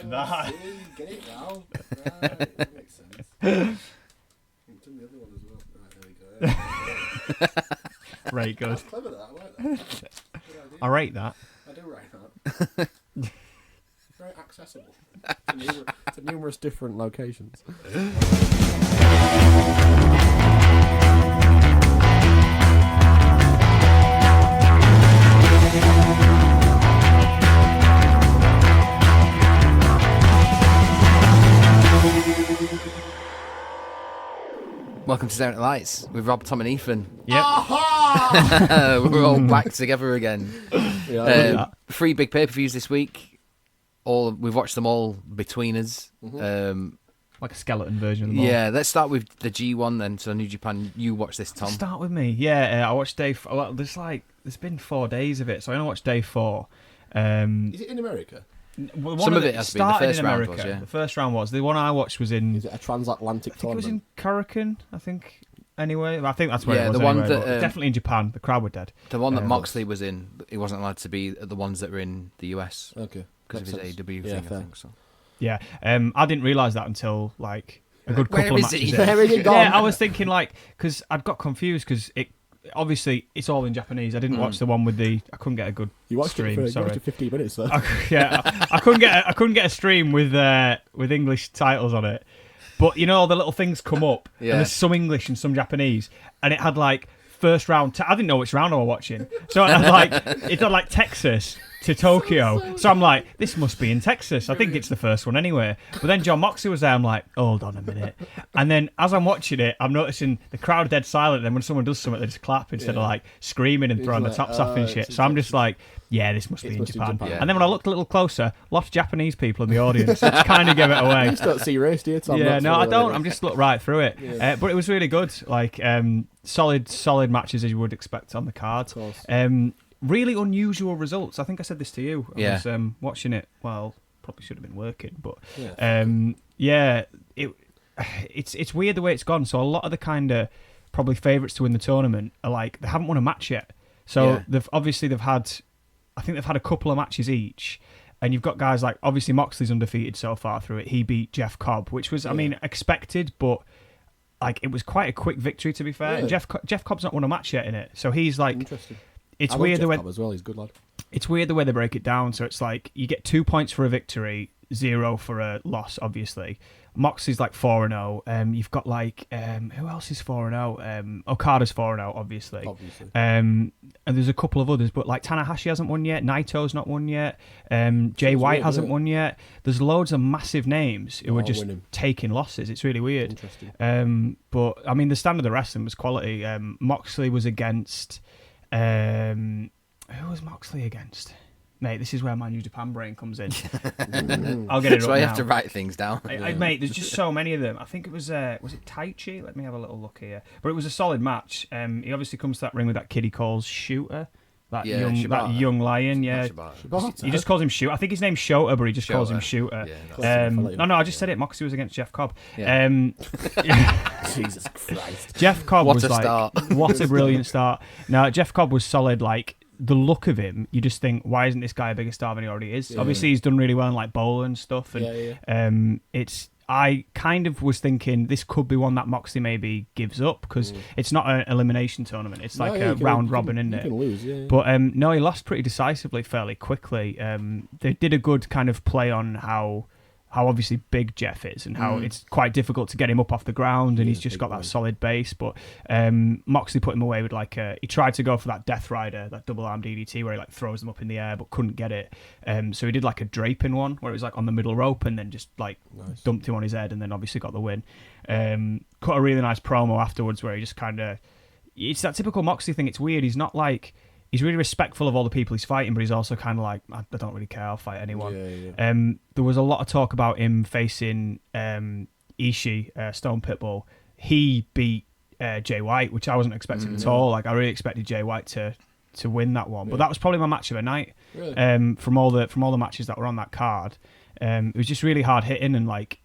like that. See, get it now. Right, that makes sense. I've done the other one as well. Right, there we go. Right, good. That's clever, that. I like that. Good idea. I rate that. I do rate that. Very accessible to numerous different locations. Welcome to Staring at the Lights with Rob, Tom and Ethan. Yep. We're all back together again. Yeah, 3 big pay-per-views this week. We've watched them all between us. Like a skeleton version of them all. Yeah, let's start with the G1 then. So New Japan, you watched this, Tom. Start with me. Yeah, I watched day. Well, there's been 4 days of it, so I only watched day 4. Is it in America? Well, Some of it has been. The started first in round America. was, yeah. The first round was. The one I watched was in. Is it a transatlantic I think it was tournament? in Korakuen, I think. Anyway, I think that's where it was. the one anyway, that, but definitely in Japan. The crowd were dead. The one that Um, Moxley was in, he wasn't allowed to be at the ones that were in the US Okay. because of his Makes sense. AEW Yeah, thing, fair. I think. So. Yeah, I didn't realise that until like a good Where couple of is he? matches. Where is he gone? Yeah, I was thinking like because I'd got confused because it obviously it's all in Japanese. I didn't watch the one with I couldn't get a good You watched stream. it for Sorry. 15 minutes, though. I couldn't get a stream with English titles on it. But you know, all the little things come up, and Yeah. there's some English and some Japanese, and it had like first round. I didn't know which round I was watching, so it had like Texas to Tokyo. So I'm like, this must be in Texas. I think it's the first one anyway. But then John Moxley was there. I'm like, hold on a minute. And then as I'm watching it, I'm noticing the crowd dead silent. Then when someone does something, they just clap instead of like screaming and throwing the like, tops off and shit. it's So I'm in just like, yeah, this must It be in must be Japan. Japan. Yeah. And then when I looked a little closer, lots of Japanese people in the audience, which kind of gave it You away. just don't see race, do you, Tom? Yeah, That's no, what I it don't. is. I'm just looked right through it. Yeah. But it was really good. Like solid matches as you would expect on the card. Of course. Really unusual results. I think I said this to you. Yeah. I was watching it. Well, probably should have been working, but Yeah. it's weird the way it's gone. So a lot of the kind of probably favourites to win the tournament are like they haven't won a match yet. So Yeah. they've had a couple of matches each. And you've got guys like, obviously Moxley's undefeated so far through it. He beat Jeff Cobb, which was, I mean, expected, but like it was quite a quick victory to be fair. Yeah. Jeff Cobb's not won a match yet in it, so he's like, Interesting. it's I love weird the Jeff way Cobb as well. He's a good lad. it's weird the way they break it down. So it's like you get 2 points for a victory, 0 for a loss. Obviously, Moxley's like 4-0. You've got like who else is 4-0? Okada's 4-0, obviously. And there's a couple of others, but like Tanahashi hasn't won yet. Naito's not won yet. Jay White weird, hasn't isn't it? won yet. There's loads of massive names who are All just winning. taking losses. It's really weird. Interesting. But I mean, the standard of wrestling was quality. Moxley was against. Who was Moxley against? Mate, this is where my New Japan brain comes in. I'll get it So up I now. have to write things down. Mate, there's just so many of them. I think it was it Taichi? Let me have a little look here. But it was a solid match. He obviously comes to that ring with that kid he calls Shooter. That Yeah, young Shibata. lion, yeah. Shibata. He just calls him Shooter. I think his name's Shota, but he just calls him Shooter. Yeah, No, I just said it. Moxley was against Jeff Cobb. Yeah. Jesus Christ. Jeff Cobb What was a like, start. what a brilliant start. Now, Jeff Cobb was solid. Like, the look of him, you just think, why isn't this guy a bigger star than he already is? Yeah. Obviously, he's done really well in like bowler and stuff. And I kind of was thinking this could be one that Moxley maybe gives up because it's not an elimination tournament. It's like a round robin, isn't it? You can lose, yeah. But no, he lost pretty decisively, fairly quickly. They did a good kind of play on how obviously big Jeff is and how it's quite difficult to get him up off the ground, and he's just got that solid base. But Moxley put him away with like he tried to go for that Death Rider, that double arm DDT where he like throws them up in the air but couldn't get it. So he did like a draping one where it was like on the middle rope and then just like dumped him on his head and then obviously got the win. Cut a really nice promo afterwards where he just kind of, it's that typical Moxley thing. It's weird. He's not like, he's really respectful of all the people he's fighting, but he's also kind of like, I don't really care, I'll fight anyone. There was a lot of talk about him facing Ishii, Stone Pitbull. He beat Jay White, which I wasn't expecting at all. Like, I really expected Jay White to win that one, but that was probably my match of the night. From all the matches that were on that card. It was just really hard hitting, and like,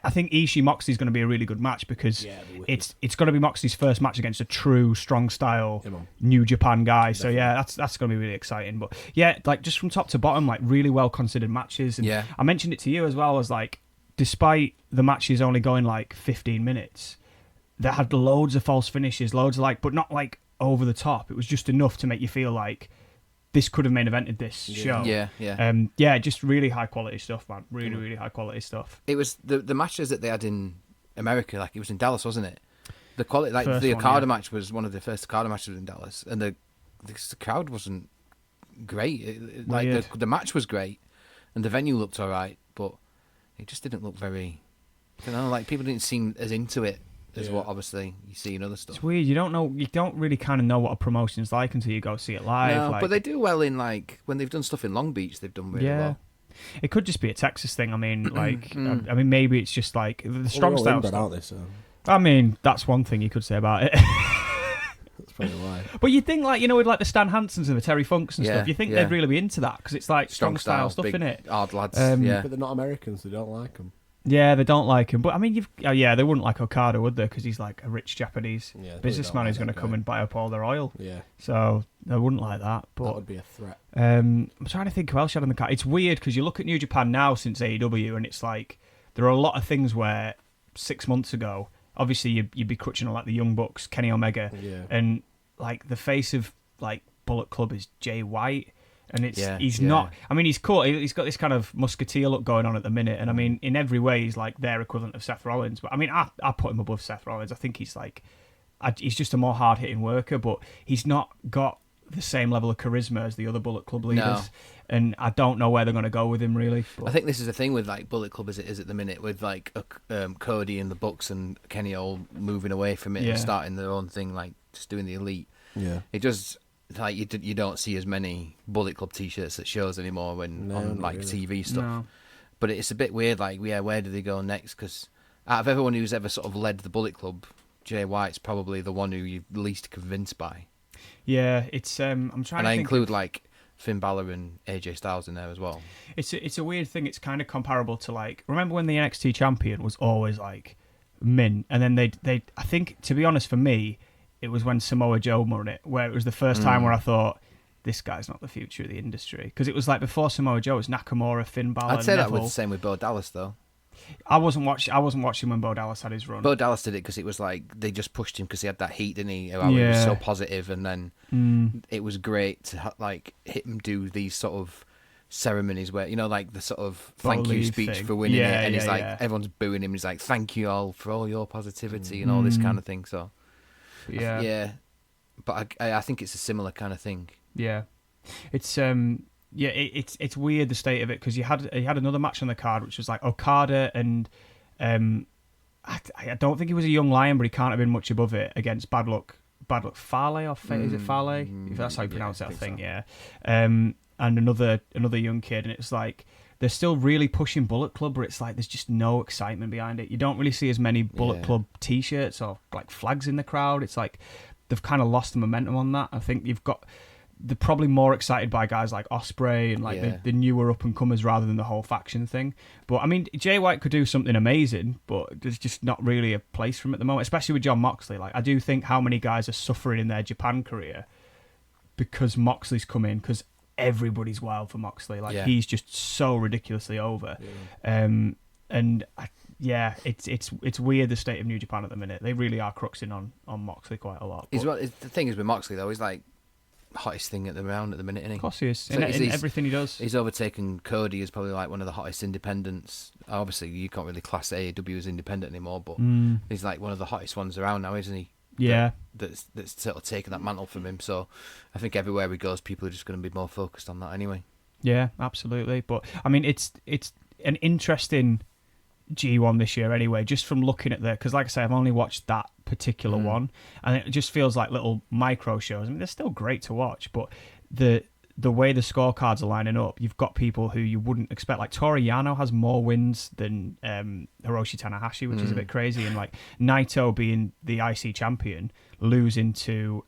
I think Ishii Moxley is going to be a really good match because Yeah, it'll be wicked. it's going to be Moxley's first match against a true strong style Yeah, man. New Japan guy. Definitely. So yeah, that's going to be really exciting. But yeah, like just from top to bottom, like really well considered matches. And Yeah. I mentioned it to you as well as like, despite the matches only going like 15 minutes, they had loads of false finishes, loads of like, but not like over the top. It was just enough to make you feel like this could have main evented this show. Yeah. Just really high quality stuff, man. Really high quality stuff. It was the matches that they had in America, like it was in Dallas, wasn't it? The quality, like First the one, Okada yeah. match was one of the first Okada matches in Dallas, and the crowd wasn't great. Like Weird. the match was great, and the venue looked all right, but it just didn't look very. I don't know, like people didn't seem as into it as what obviously you see in other stuff. It's weird. You don't really kind of know what a promotion's like until you go see it live. No, like, but they do well in like when they've done stuff in Long Beach. They've done really well. It could just be a Texas thing. I mean, like, I mean, maybe it's just like the strong Well, style inbred, stuff. aren't they? So I mean, that's one thing you could say about it. that's probably why. But you think, like, with like the Stan Hansons and the Terry Funks and Yeah, stuff, you think yeah. they'd really be into that because it's like strong style stuff, big, innit? hard lads. Yeah. But they're not Americans. They don't like them. Yeah, they don't like him. But I mean, they wouldn't like Okada, would they? Because he's like a rich Japanese Yeah, they businessman don't who's like going to that come guy. and buy up all their oil. Yeah, So they wouldn't like that. that But would be a threat. I'm trying to think who else had on the card. It's weird because you look at New Japan now since AEW, and it's like there are a lot of things where 6 months ago, obviously you'd be crutching on like the Young Bucks, Kenny Omega, Yeah. and like the face of like Bullet Club is Jay White. And he's Yeah. not. I mean, he's cool. He's got this kind of musketeer look going on at the minute, and I mean, in every way, he's like their equivalent of Seth Rollins. But I mean, I put him above Seth Rollins. I think he's like, he's just a more hard hitting worker, but he's not got the same level of charisma as the other Bullet Club leaders. No. And I don't know where they're going to go with him really. But I think this is the thing with like Bullet Club as it is at the minute, with like Cody and the Bucks and Kenny all moving away from it Yeah. and starting their own thing, like just doing the elite. Yeah. It just like you don't see as many Bullet Club t-shirts at shows anymore when No, on not like really. TV stuff. No. But it's a bit weird. Like, where do they go next? Because out of everyone who's ever sort of led the Bullet Club, Jay White's probably the one who you're least convinced by. Yeah, it's I'm trying And to I think include like Finn Balor and AJ Styles in there as well. it's a weird thing. It's kind of comparable to like, remember when the NXT champion was always like Min, and then they I think, to be honest, for me, it was when Samoa Joe won it, where it was the first time where I thought, this guy's not the future of the industry. Because it was like before Samoa Joe, it was Nakamura, Finn Balor, I'd say that Neville. was the same with Bo Dallas though. I wasn't watching when Bo Dallas had his run. Bo Dallas did it because it was like they just pushed him because he had that heat, didn't he? How he was Yeah. so positive, and then it was great to like hit him do these sort of ceremonies where like the sort of thank you Leave speech thing. for winning it, Yeah, and he's yeah, like yeah. everyone's booing him. He's like thank you all for all your positivity and all this kind of thing. So yeah. But I think it's a similar kind of thing. Yeah, it's it's weird, the state of it, because he had another match on the card which was like Okada and I don't think he was a young lion, but he can't have been much above it, against Bad Luck Fale, or is it Fale? If that's how you pronounce I that think thing, so. yeah. And another young kid, and it's like they're still really pushing Bullet Club, but it's like there's just no excitement behind it. You don't really see as many Bullet Club t-shirts or like flags in the crowd. It's like they've kind of lost the momentum on that. I think they're probably more excited by guys like Ospreay and like the newer up and comers rather than the whole faction thing. But I mean, Jay White could do something amazing, but there's just not really a place for him at the moment, especially with John Moxley. Like, I do think how many guys are suffering in their Japan career because Moxley's come in, because everybody's wild for Moxley. Like, he's just so ridiculously over. And it's weird, the state of New Japan at the minute. They really are cruxing on Moxley quite a lot. The thing is with Moxley though, he's like hottest thing at the minute, isn't he? Of course he is. So In everything he does. He's overtaken Cody as probably like one of the hottest independents. Obviously, you can't really class AEW as independent anymore, but he's like one of the hottest ones around now, isn't he? Yeah. That's sort of taken that mantle from him. So I think everywhere he goes, people are just going to be more focused on that anyway. Yeah, absolutely. But I mean, it's an interesting G1 this year anyway, just from looking at because like I say, I've only watched that particular one, and it just feels like little micro shows. I mean, they're still great to watch, but the way the scorecards are lining up, you've got people who you wouldn't expect. Like Toru Yano has more wins than Hiroshi Tanahashi, which is a bit crazy, and like Naito being the IC champion, losing to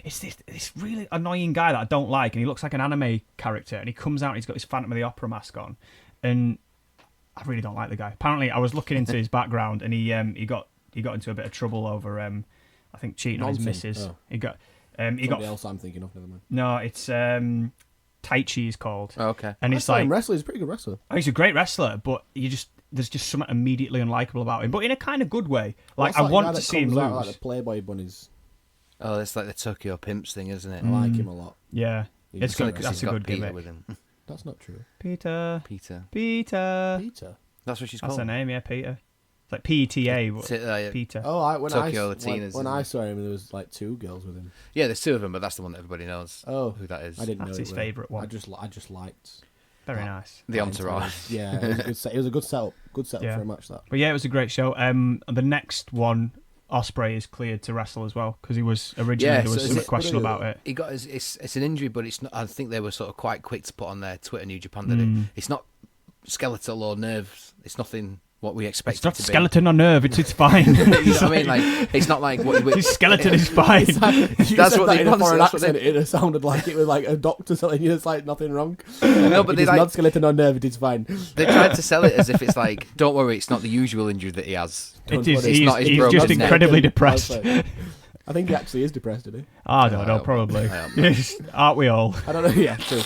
it's this really annoying guy that I don't like, and he looks like an anime character, and he comes out and he's got his Phantom of the Opera mask on, and I really don't like the guy. Apparently, I was looking into his background, and he got into a bit of trouble over I think cheating on his missus. Oh. He got Somebody else I'm thinking of. Never mind. no, it's Tai Chi is called. Oh, okay. And I it's saw like him wrestle. He's a pretty good wrestler. oh, he's a great wrestler, but there's just something immediately unlikable about him, but in a kind of good way. Like What's I that want guy to that see him comes lose. out like the Playboy bunnies. Oh, it's like the Tokyo Pimps thing, isn't it? I like him a lot. Yeah, He's it's only good. 'cause That's he's a got good Peter gimmick. with him. That's not true. Peter. Peter. Peter. That's what she's That's called. her name, yeah, Peter. It's like PETA, but Yeah. Peter. Oh, Tokyo Latinas, when isn't I it? saw him, there was like 2 girls with him. Yeah, there's 2 of them, but that's the one that everybody knows. Oh, Who that is? I didn't know. That's it his was. favourite one. I just liked. Very that. nice. The Entourage. Yeah, it was a good setup. Good setup Yeah. for a match. That. But yeah, it was a great show. The next one, Ospreay is cleared to wrestle as well because he was originally there was so some is it- question about it. He got it's an injury, but it's not. I think they were sort of quite quick to put on their Twitter New Japan that it's not skeletal or nerves. It's nothing what we expect It's not it to skeleton or nerve. It's fine. be. You know what I mean? Like it's not like what. His skeleton is fine. You That's said what that they in a honestly- foreign that's what accent. they- It sounded like it was like a doctor telling you it's like nothing wrong. No, but It they is like not skeleton or nerve. It is fine. they tried to sell it as if it's like, don't worry, it's not the usual injury that he has. It is. It's He's, not his he's broken just neck. incredibly depressed. I think he actually is depressed, isn't he? I don't know, I probably. don't Yes, aren't we all? I don't know. Yeah, true.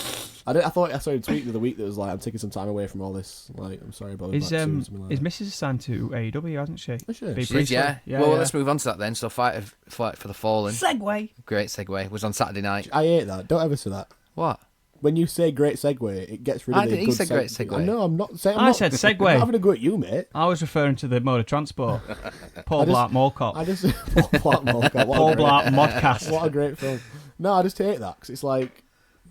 I thought I saw a tweet the other week that was like, "I'm taking some time away from all this. Like, I'm sorry about Is back soon," something like his that. missus signed to AEW, hasn't she? Is she? Bea She is, Priestley? yeah. Yeah, Well, yeah. let's move on to that then. So, Fight for the Fallen. Segway. Great segue. Was on Saturday night. I hate that. Don't ever say that. What? When you say great segue, it gets rid of I the didn't- good you said great segue. I know. I'm not saying. I said I'm not segue. having a go at you, mate. I was referring to the mode of transport. Paul I just- Blart Mall I just Paul Paul Blart Modcast. What a great film. No, I just hate that because it's like,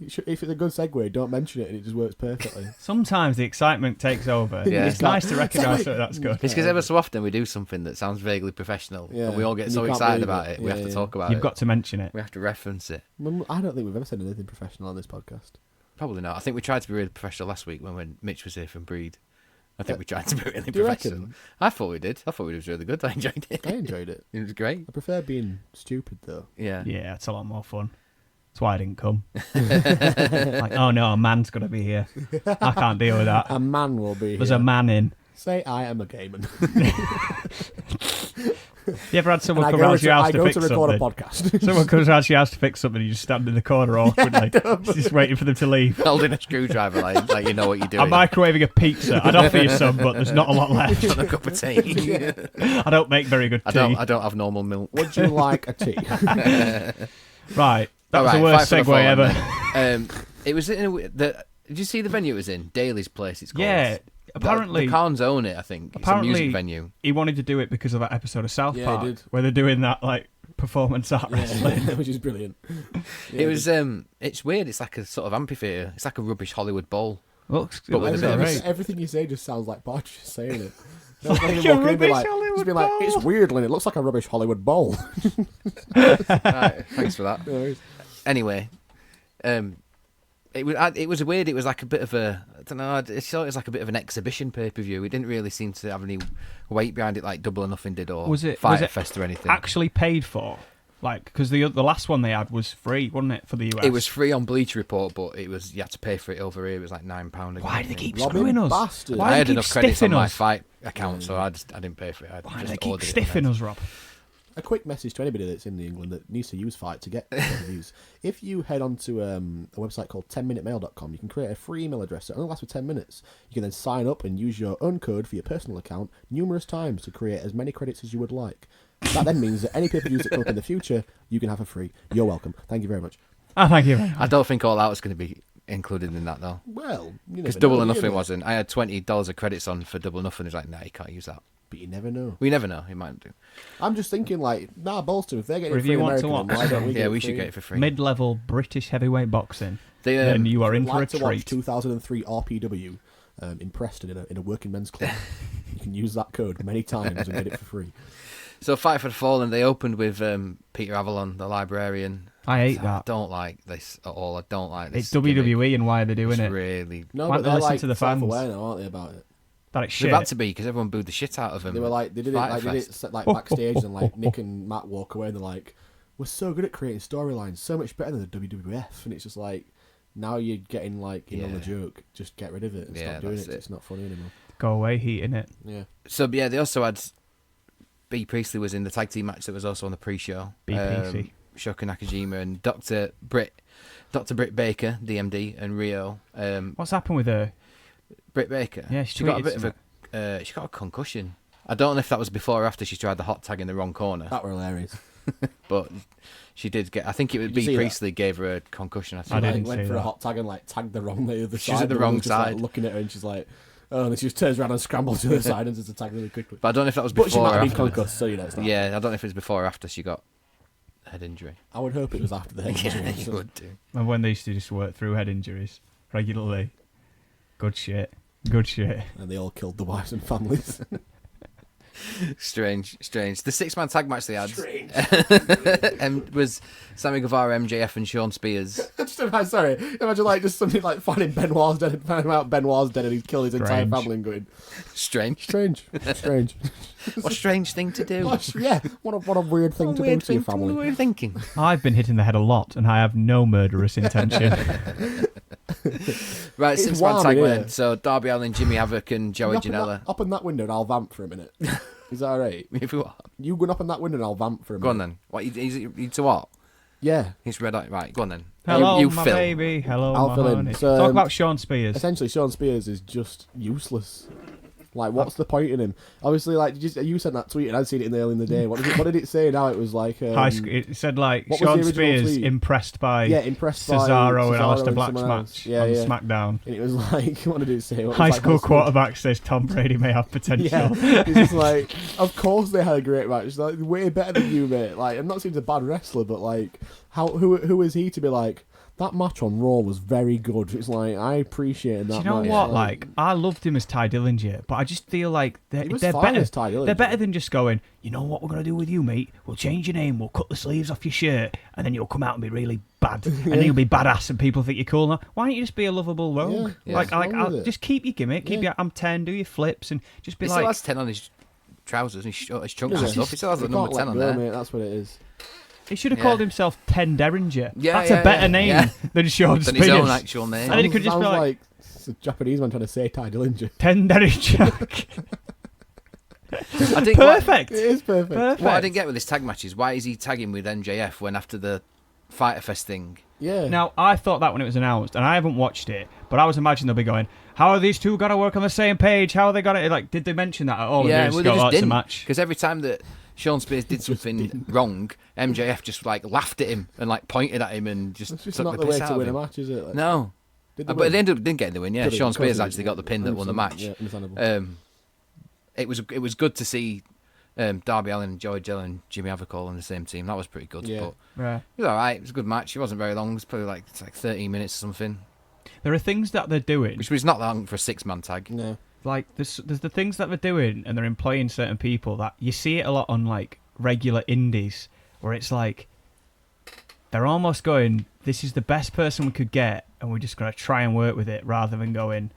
if it's a good segue, don't mention it and it just works perfectly. Sometimes the excitement takes over. Yeah. It's nice to recognise that that's good. It's because ever so often we do something that sounds vaguely professional, Yeah, and we all get and so you can't excited believe about it. it. We Yeah, have to yeah. talk about You've it. got to mention it. We have to reference it. I don't think we've ever said anything professional on this podcast. Probably not. I think we tried to be really professional last week when Mitch was here from Breed. I think we tried to be really Do you professional. reckon? I thought we did. I thought it was really good. I enjoyed it. I enjoyed it. It was great. I prefer being stupid though. Yeah. Yeah, it's a lot more fun. That's why I didn't come. Like, oh no, a man's got to be here. I can't deal with that. A man will be There's here. a man in. Say I am a gay man. You ever had someone And I come go round to your house I to go fix to record something? a podcast. Someone comes round to your house to fix something and you just stand in the corner awkwardly, just waiting for them to leave. Holding a screwdriver like you know what you're doing. I'm microwaving a pizza. I'd offer you some, but there's not a lot left. on a cup of tea. I don't make very good tea. I don't have normal milk. Would you like a tea? Right. That All was right, the worst Fight for the segue Fallen ever. then. It was in did you see the venue it was in? Daly's Place. It's called. Yeah. Apparently, the Khans own it. I think it's a apparently music venue. he wanted to do it because of that episode of South Yeah, he Park did. where they're doing that like performance art wrestling. Yeah, which is brilliant. Yeah, It was it's weird. It's like a sort of amphitheater. It's like a rubbish Hollywood bowl. Looks But with a bit of great. everything you say just sounds like Bodge just saying it. No, Like just a walk in and be rubbish like, Hollywood just be like, bowl. it's weird, Lynn. It looks like a rubbish Hollywood bowl. Right, thanks for that. No worries. Anyway, it was weird. It was like a bit of a I don't know. It sort of was like a bit of an exhibition pay-per-view. It didn't really seem to have any weight behind it, like Double or Nothing did, or Was it FighterFest or anything. Actually paid for, like, because the last one they had was free, wasn't it, for the US? It was free on Bleacher Report, but you had to pay for it over here. It was like £9. Why do they keep Robbing screwing us? bastards. Why I do had they keep enough credits on stiffing my us? fight account, so I didn't pay for it. I Why do just they keep ordered it stiffing instead. us, Rob? A quick message to anybody that's in England that needs to use Fight to get reviews. If you head on to a website called 10minutemail.com, you can create a free email address that only lasts for 10 minutes. You can then sign up and use your own code for your personal account numerous times to create as many credits as you would like. That then means that any pay-per-views that come up in the future, you can have for free. You're welcome. Thank you very much. Oh, thank you. I don't think All Out is going to be included in that, though. Well, you Because never Double know, or do you, Nothing mate? wasn't. I had $20 of credits on for Double or Nothing. It's like, nah, you can't use that. But you never know. We never know. He might do. I'm just thinking, like, Bolston, if they're getting Or it if free you in want to America, then why watch don't we Yeah, get we it should free? get it for free. Mid-level British heavyweight boxing. They, Then you are in If for you'd a like to watch treat. 2003 RPW in Preston in a working men's club. You can use that code many times and get it for free. So Fight for the Fallen, they opened with Peter Avalon, the librarian. I hate I that. don't like this at all. I don't like this. It's WWE and why they're gimmick. doing It's it. really... No, Why but don't they they're listen like to the fans? self-aware now, aren't they, about it? That it's They're shit. about to be, because everyone booed the shit out of them. They were like, they did it FighterFest. like backstage, and like Nick and Matt walk away, and they're like, "We're so good at creating storylines, so much better than the WWF." And it's just like, now you're getting like in on the Yeah. joke. Just get rid of it and Yeah, stop doing that's it. it. It's not funny anymore. go away heating it. Yeah. So yeah, they also had B. Priestley was in the tag team match that was also on the pre-show. BPC. Shoko Nakajima and Dr. Britt Baker, DMD, and Rio. What's happened with her? Britt Baker. Yeah, she got a bit of a she got a concussion. I don't know if that was before or after she tried the hot tag in the wrong corner. That were hilarious. But she did get. I think it would be Priestley gave her a concussion. I didn't went for that. a hot tag and tagged the wrong the other side. She's at the wrong just, side. looking at her and she's like, oh, and she just turns around and scrambles to the side and just attack really quickly. But I don't know if that was But before she might or have been after. concussed, so it's not. Yeah, I don't know if it was before or after she got head injury. I would hope it was after the head injury. Yeah, you would do. And when they used to just work through head injuries regularly. Good shit. Good shit. And they all killed the wives and families. Strange. The 6-man tag match they had Strange. was Sammy Guevara, MJF, and Sean Spears. Imagine like just something like finding Benoit's dead and finding out Benoit's dead and he's killed his entire family and going, Strange. strange. What a strange thing to do. What a weird thing to do to your family. What were you thinking? I've been hit in the head a lot and I have no murderous intention. Right, It's 6-man warm tag in win. here. So Darby Allin, Jimmy Havoc, and Joey Janela. Open that window and I'll vamp for a minute. Is that alright? If you what? You go and open that window and I'll vamp for a minute. Go on then. What? You to what? Yeah. It's red eye. Right, go on then. Hello, you my fill. baby. Hello, I'll my fill in. honey. So, Talk about Sean Spears. Essentially, Sean Spears is just useless. Like, what's the point in him? Obviously, like, you sent that tweet and I'd seen it early in the day. What did it say now? It was like... It said, like, what was Sean the original Spears tweet? impressed by impressed Cesaro by and Aleister and Black's someone match else. on SmackDown. And it was like, what did it say? What was High like, school quarterback says Tom Brady may have potential. Yeah, it's just like, of course they had a great match. Like, way better than you, mate. Like, I'm not saying he's a bad wrestler, but like, who is he to be like, that match on Raw was very good. It's like, I appreciated that. Do you know match. what? Like, I loved him as Ty Dillinger, but I just feel like they're fine better. as Ty Dillinger. They're better than just going, you know what we're going to do with you, mate? We'll change your name, we'll cut the sleeves off your shirt, and then you'll come out and be really bad. And then you'll be badass and people think you're cool now. Why don't you just be a lovable rogue? Yeah, Like, what's wrong with it? just keep your gimmick, keep your I'm 10, do your flips, and just be He like... still has 10 on his trousers and his trunks Yeah, and stuff. He still has the you number can't 10 on let go, there. mate. That's what it is. He should have Yeah. called himself Ten Derringer. Yeah, That's yeah, a better yeah, name yeah. than Sean Than Spears. his own actual name. And then he could just be Sounds like, it's a Japanese man trying to say Ty Dillinger. Ten Derringer. I think Perfect. It is perfect. What I didn't get with this tag match is why is he tagging with MJF when after the FighterFest thing? Yeah. Now, I thought that when it was announced, and I haven't watched it, but I was imagining they'll be going, how are these two got to work on the same page? How are they got to... Like, did they mention that at all? Yeah, Or well, did they they just go, just "Oh, it's a didn't. match." Because every time that Sean Spears did something wrong, MJF just like laughed at him and like pointed at him and just It's just took not the the way piss out to of win a him. match, is it? Like, No. did they But win? they didn't get the win, yeah. Did it? Sean Of course Spears they actually did. got the pin that won the match. Yeah, understandable. It was good to see Darby Allin, Joey Janela and Jimmy Havoc all on the same team. That was pretty good. Yeah. But Yeah. it was alright. It was a good match. It wasn't very long. It was probably like 13 minutes or something, There are things that they're doing, which was not that long for a 6-man tag. No. like, there's the things that they're doing, and they're employing certain people that you see it a lot on, like, regular indies, where it's like, they're almost going, this is the best person we could get, and we're just going to try and work with it, rather than going,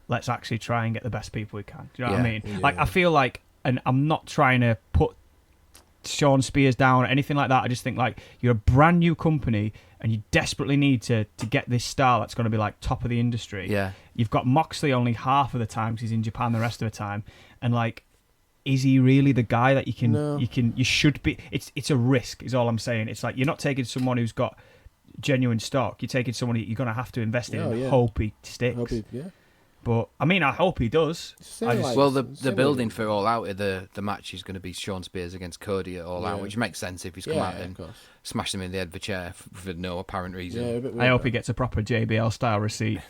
let's actually try and get the best people we can. Do you know what I Yeah. mean? Yeah. Like, I feel like, and I'm not trying to put Sean Spears down or anything like that. I just think, like, you're a brand new company and you desperately need to get this star that's going to be, like, top of the industry. Yeah. You've got Moxley only half of the time 'cause he's in Japan the rest of the time. And, like, is he really the guy that No. you should be? It's a risk, is all I'm saying. It's like, you're not taking someone who's got genuine stock. You're taking someone you're going to have to invest in Oh, and yeah. hope he sticks. Yeah. But, I mean, I hope he does. Same I just- like- Well, the same building with- for All Out, the match is going to be Sean Spears against Cody at All Out, Yeah. which makes sense if he's come Yeah, out of and course. smashed him in the head of a chair for no apparent reason. Yeah, a bit I weird, hope he that. gets a proper JBL style receipt.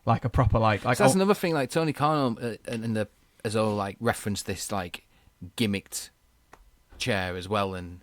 Like a proper, like So that's oh, another thing. Like Tony Khan and the as all like referenced this like gimmicked chair as well, and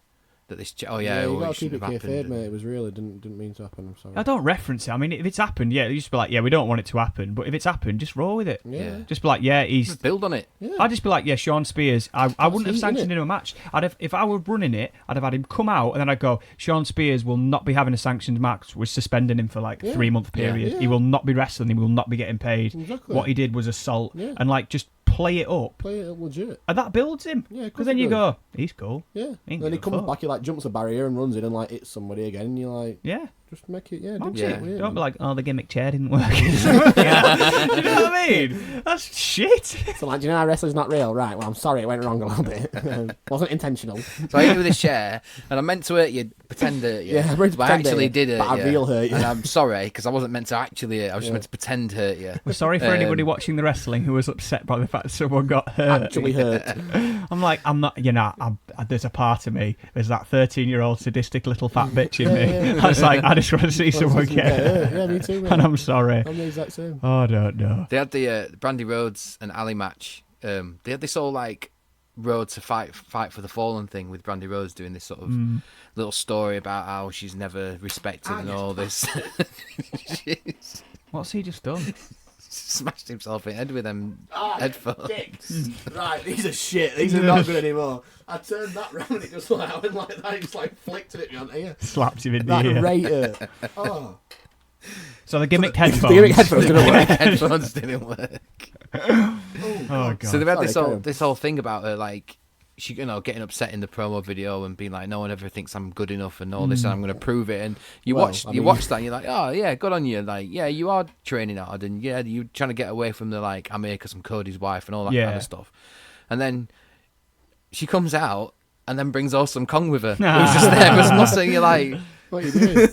that this chair. Oh yeah, you well, gotta it keep shouldn't it have kayfabe, happened. mate. It was real. It didn't mean to happen. I'm sorry. I don't reference it. I mean, if it's happened, yeah, you just be like, yeah, we don't want it to happen. But if it's happened, just roll with it. Yeah. Just be like, yeah, he's. Just build on it. Yeah. I'd just be like, yeah, Sean Spears. I wouldn't have heat, sanctioned innit? him a match. If I were running it, I'd have had him come out, and then I'd go, Sean Spears will not be having a sanctioned match. We're suspending him for like Yeah. 3-month Yeah. period. Yeah. He will not be wrestling. He will not be getting paid. Exactly. What he did was assault, Yeah. and like just play it up, Play it legit. and that builds him. Yeah, of course Because then it you does. go, he's cool. Yeah. Ain't And then he give a comes fuck. back, he like jumps a barrier and runs in and like hits somebody again, and you're like, Yeah. Just make it, yeah. Don't be like, oh, the gimmick chair didn't work. Do you know what I mean? That's shit. So like, do you know how wrestling's not real? Right, well, I'm sorry, it went wrong a little bit. Wasn't intentional. So I hit you with this chair, and I meant to hurt you, pretend to hurt you. Yeah, I meant to but I pretend actually hurt you, did but hurt I you. real hurt you. And I'm sorry, because I wasn't meant to actually hurt. I was just meant to pretend hurt you. We're sorry for anybody watching the wrestling who was upset by the fact someone got hurt. Actually hurt. I'm like, I'm not, there's a part of me, there's that 13-year-old sadistic little fat bitch in me. I was like, I just want to see someone get hurt. Yeah, me too, mate. And I'm sorry. I'm the exact same. Oh, I don't know. They had the Brandy Rhodes and Ali match. They had this all like road to fight for the fallen thing with Brandy Rhodes doing this sort of little story about how she's never respected and all this. What's he just done? Smashed himself in the head with them headphones. Dicks. Right, these are shit. These are not good anymore. I turned that round and it just like went like that. It just like flicked it at me on here. Slapped him in the That ear. rater. Oh. So the gimmick headphones. The gimmick headphones didn't work. Headphones didn't work. Oh, God. So they've had Sorry, this whole thing about her, like she, getting upset in the promo video and being like, no one ever thinks I'm good enough and all this, and I'm going to prove it. And you watch that, and you're like, oh yeah, good on you. Like, yeah, you are training hard, and yeah, you're trying to get away from the like, I'm here because I'm Cody's wife and all that kind of stuff. And then she comes out and then brings Awesome Kong with her. Who's just there with nothing. You're like, what are you doing?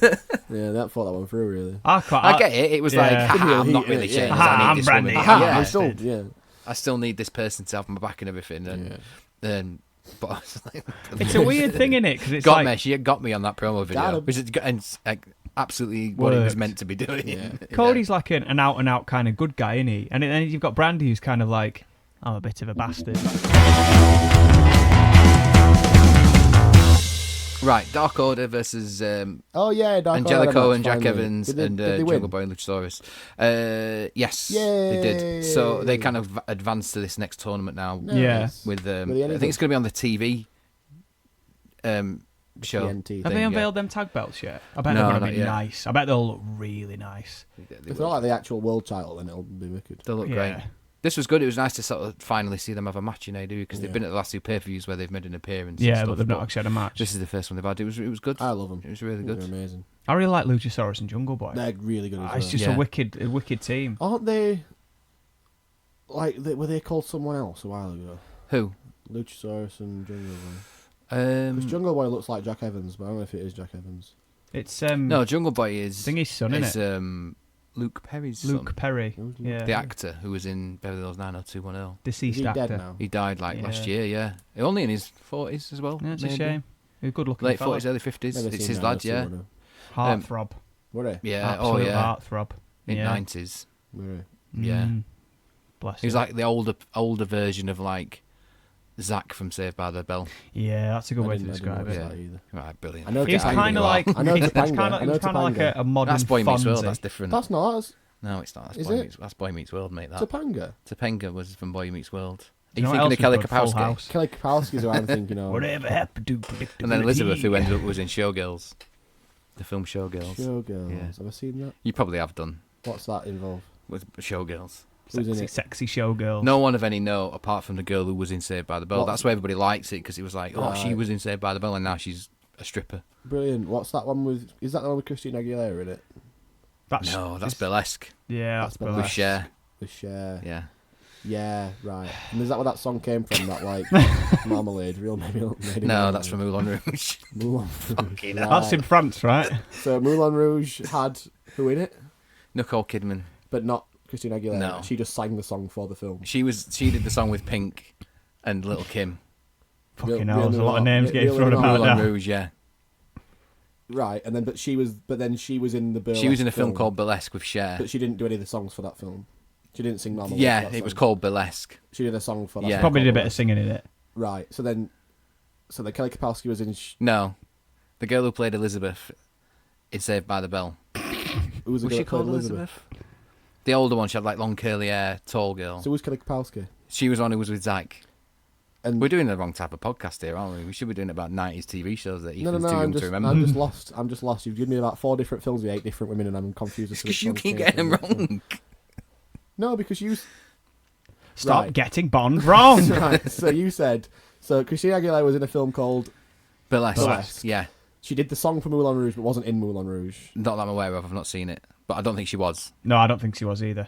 Yeah, that thought that one through, really. I get it. It was like, I'm not really changed. I need this Brandy. woman. I still need this person to have my back and everything. And but I was like, it's a weird thing, innit? Because it's she got me on that promo video, which is absolutely what it was meant to be doing. Yeah. Cody's like an out and out kind of good guy, isn't he? And then you've got Brandy, who's kind of like, I'm a bit of a bastard. Right, Dark Order versus Dark Order Angelico match, and Jack finally. Evans Did they and win? Jungle Boy and Luchasaurus. Yes, Yay! they did. So they kind of advanced to this next tournament now. Nice. Yeah. With I think it's going to be on the TV show. TNT Have thing. they unveiled them tag belts yet? I bet they're going to be nice. I bet they'll look really nice. If it's not like the actual world title, then it'll be wicked. They'll look great. This was good. It was nice to sort of finally see them have a match in AEW because they've been at the last two pay-per-views where they've made an appearance. Yeah, but they've not actually had a match. This is the first one they've had. It was good. I love them. It was really good. They're amazing. I really like Luchasaurus and Jungle Boy. They're really good as well. It's just a wicked team. Aren't they? Like, were they called someone else a while ago? Who? Luchasaurus and Jungle Boy. Because Jungle Boy looks like Jack Evans, but I don't know if it is Jack Evans. It's no, Jungle Boy is. I think his son, isn't it? Luke Perry's son. Luke Perry, yeah, the actor who was in Beverly Hills 90210. Deceased is he actor. dead now? He died last year. Yeah, only in his 40s as well. Yeah, it's a shame. He's a good looking late fella. 40s, early 50s. Never It's seen his lad. Yeah, Heartthrob. Were he? Yeah. Absolute heartthrob. In 90s. Were Yeah. Bless He was him. like the older version of like Zach from Saved by the Bell. Yeah, that's a good way to I didn't describe know it. that either. Right, brilliant. I know He's Topanga. kind of like I know he's Topanga. kind I know of like Topanga. a modern That's Boy Meets World. Fonzie. That's different. That's not. No, it's not. Is it? That's Boy Meets World, mate. That Topanga. Topanga was from Boy Meets World. Are Do you know what thinking of else Kelly was good? Full Kapowski? House. Kelly Kapowski's who I'm thinking of. Whatever happened to predictability. And then Elizabeth, who ended up was in Showgirls, the film Showgirls. Showgirls. Yeah. Have I seen that? You probably have done What's that involve? with Showgirls. Who's in Sexy it? showgirl. No one of any note apart from the girl who was in Saved by the Bell. What? That's why everybody likes it because it was like, oh, she Right. was in Saved by the Bell and now she's a stripper. Brilliant. What's that one with? Is that the one with Christina Aguilera in it? No, that's burlesque Yeah, that's That's with burlesque. Cher. With Cher. Yeah. Yeah, right. And is that where that song came from? That like Marmalade, real maybe. No, that's from Moulin Rouge. Moulin Fucking Rouge. hell. That's in France, right? So Moulin Rouge had who in it, Nicole Kidman. but not Christina Aguilera. No. She just sang the song for the film. She did the song with Pink and Little Kim. Fucking hell, there's a lot of names getting thrown about Moulin now. Rouge, yeah. Right, and then she was in the Burlesque She was in a film called Burlesque with Cher. But she didn't do any of the songs for that film. She didn't sing Marmalade. Yeah, for that it was song. called Burlesque. She did a song for that. Yeah. song Probably called did a bit of Burlesque. singing in it. Right, so then Kelly Kapowski was in. No, the girl who played Elizabeth in Saved by the Bell. Who was the Was girl she that played called Elizabeth? Elizabeth? The older one, she had like long curly hair, tall girl. So who's Kelly Kapowski? She was one who was with Zach. And We're doing the wrong type of podcast here, aren't we? We should be doing about 90s TV shows that no, Ethan's too young to remember. I'm just lost. I'm just lost. You've given me about 4 different films with 8 different women, and I'm confused. Because you keep getting them wrong. No, because you. Stop Right. getting Bond wrong. Right. So you said. So Christina Aguilera was in a film called Burlesque. Burlesque. Yeah. She did the song for Moulin Rouge, but wasn't in Moulin Rouge. Not that I'm aware of. I've not seen it, but I don't think she was. No, I don't think she was either.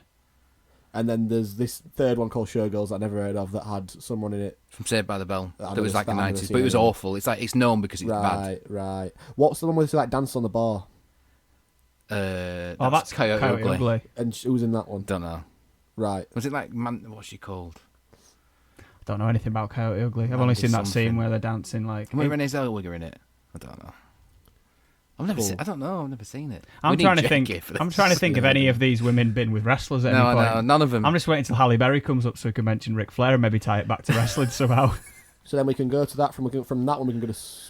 And then there's this third one called Showgirls that I never heard of that had someone in it. From Saved by the Bell. That was like the I've never 90s, seen but it was it. awful. It's like it's known because it's bad. Right. What's the one where she like danced on the bar? That's Coyote Ugly. And who was in that one? Don't know. Right. Was it like what's she called? I don't know anything about Coyote Ugly. I've only seen that scene where they're dancing like. Am I Renee Zellweger in it? I don't know. I've never seen. I don't know. I've never seen it. I'm trying to think if any of these women been with wrestlers at any point. No, none of them. I'm just waiting until Halle Berry comes up so we can mention Ric Flair and maybe tie it back to wrestling somehow. So then we can go to that. From that one,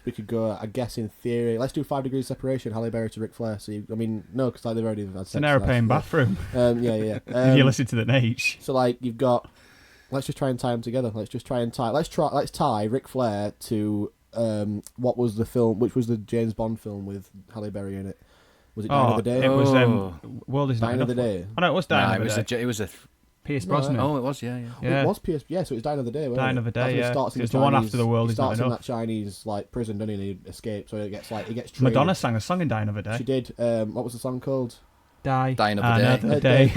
we could go. I guess in theory, let's do 5 degrees separation. Halle Berry to Ric Flair. So no, because they've already had sex. It's an aeroplane bathroom. Yeah. If you listen to the Nate. So like you've got. Let's just try and tie them together. Let's tie Ric Flair to what was the film? Which was the James Bond film with Halle Berry in it? Was it Die Another Day? It was World Is Not Die Enough. Another Day. Oh no, it was Die Another Day. It was a Pierce Brosnan. Oh, it was. Yeah. It was PS. Yeah, so it was Die Another Day. Die Another Day. Yeah. It's the one after the World Is Not Enough. He starts in that Chinese like prison, doesn't he? And he escapes, so he gets trained. Madonna sang a song in Die Another Day. She did. What was the song called? Die Another Day.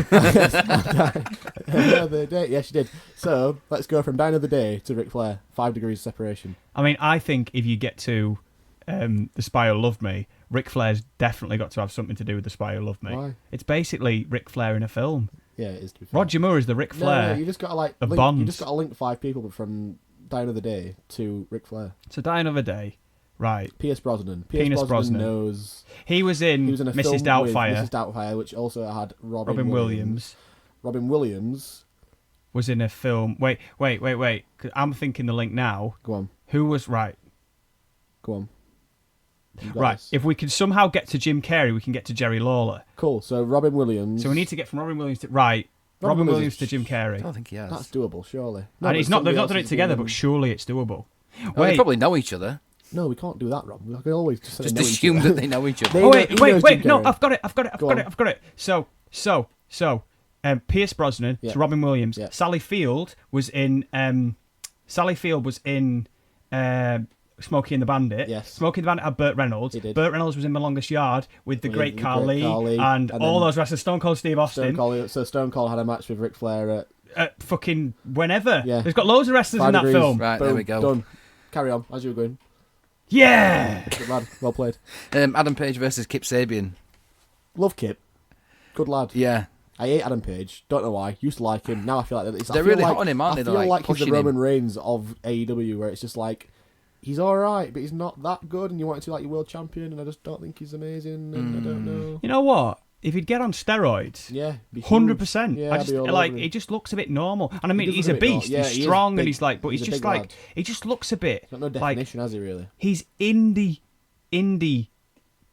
Another Day. Yeah, she did. So let's go from Die Another Day to Ric Flair. 5 degrees separation. I mean, I think if you get to The Spy Who Loved Me, Ric Flair's definitely got to have something to do with The Spy Who Loved Me. Why? It's basically Ric Flair in a film. Yeah, it is. To be fair. Roger Moore is the Ric Flair. No, you just got to Bond. You just got to link 5 people from Die Another Day to Ric Flair. So Die Another Day. Right. Pierce Brosnan. Pierce Brosnan knows. He was in a Mrs. film Doubtfire. With Mrs. Doubtfire, which also had Robin Williams. Robin Williams was in a film. Wait. 'Cause I'm thinking the link now. Go on. Who was right? Go on. Right. This. If we can somehow get to Jim Carrey, we can get to Jerry Lawler. Cool. So Robin Williams. So we need to get from Robin Williams to Robin Williams to Jim Carey. I don't think he has. That's doable, surely. No, And they've not done it together, but surely it's doable. They probably know each other. No, we can't do that, Rob. We can always just assume that they know each other. Wait! No, I've got it. So, Pierce Brosnan to Robin Williams. Yeah. Sally Field was in. Smokey and the Bandit. Yes. Smokey and the Bandit had Burt Reynolds. He did. Burt Reynolds was in The Longest Yard with the great Carl Lee and all those wrestlers. Stone Cold Steve Austin. Stone Cold had a match with Ric Flair at fucking whenever. Yeah. There's got loads of wrestlers in that film. Right, Boom, there we go. Done. Carry on, as you were going. Yeah! Good lad. Well played. Adam Page versus Kip Sabian. Love Kip. Good lad. Yeah. I hate Adam Page. Don't know why. Used to like him. Now I feel like they're really hot on him, aren't they? I feel like he's the Roman Reigns of AEW, where it's just like he's all right, but he's not that good, and you want him to be like your world champion, and I just don't think he's amazing, and I don't know. You know what? If he'd get on steroids, 100%. Yeah, he just looks a bit normal, and I mean, he's a beast. He's strong, and he's like, but he's just like, he just looks a bit. He's got no definition, has he really? He's indie,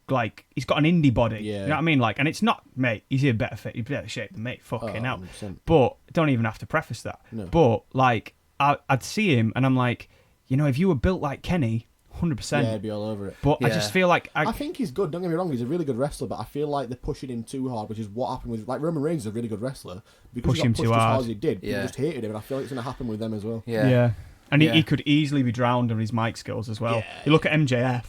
like he's got an indie body. Yeah. You know what I mean? Like, and it's not, mate. He's in better shape than me. Fucking hell. 100%. But don't even have to preface that. No. But like, I'd see him, and I'm like, you know, if you were built like Kenny. 100%. Yeah, I'd be all over it. But I just feel like I think he's good. Don't get me wrong; he's a really good wrestler. But I feel like they're pushing him too hard, which is what happened with like Roman Reigns is a really good wrestler because Push he him got pushed too as hard. hard as he did. Yeah. People just hated him, and I feel like it's going to happen with them as well. Yeah. And he could easily be drowned on his mic skills as well. You look at MJF.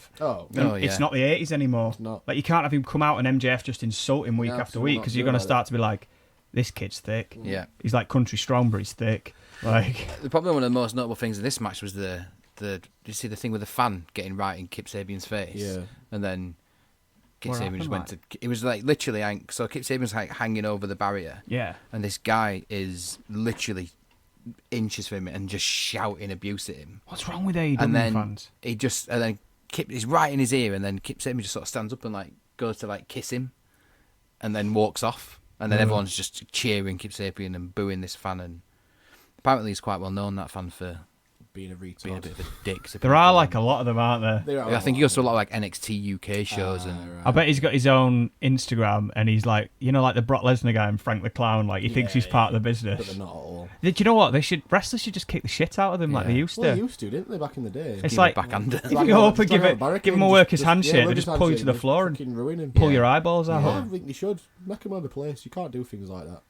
It's not the 80s anymore. It's not. Like, you can't have him come out and MJF just insult him week after week because you're going to start to be like, this kid's thick. Yeah. He's like country strong, but he's thick. Like, probably one of the most notable things in this match was did you see the thing with the fan getting right in Kip Sabian's face? Yeah. And then Kip Sabian just went to... It was like literally... So Kip Sabian's like hanging over the barrier. Yeah. And this guy is literally inches from him and just shouting abuse at him. What's wrong with AEW and then fans? And then Kip is right in his ear, and then Kip Sabian just sort of stands up and like goes to like kiss him, and then walks off. And then everyone's just cheering Kip Sabian and booing this fan. And apparently he's quite well known, that fan, for being a retard. Being a bit of a dick. There are like a lot of them, aren't there? I think he goes to a lot of like NXT UK shows. And I bet he's got his own Instagram, and he's like, you know, like the Brock Lesnar guy and Frank the Clown. Like he thinks he's part of the business. But they're not at all. Do you know what? Wrestlers should just kick the shit out of them like they used to. Well, they used to, didn't they, back in the day? It's like backhander. if you go up and give him a worker's handshake, they just pull you to the floor and ruin him. pull your eyeballs out. I think they should. Knock him on the place. You can't do things like that.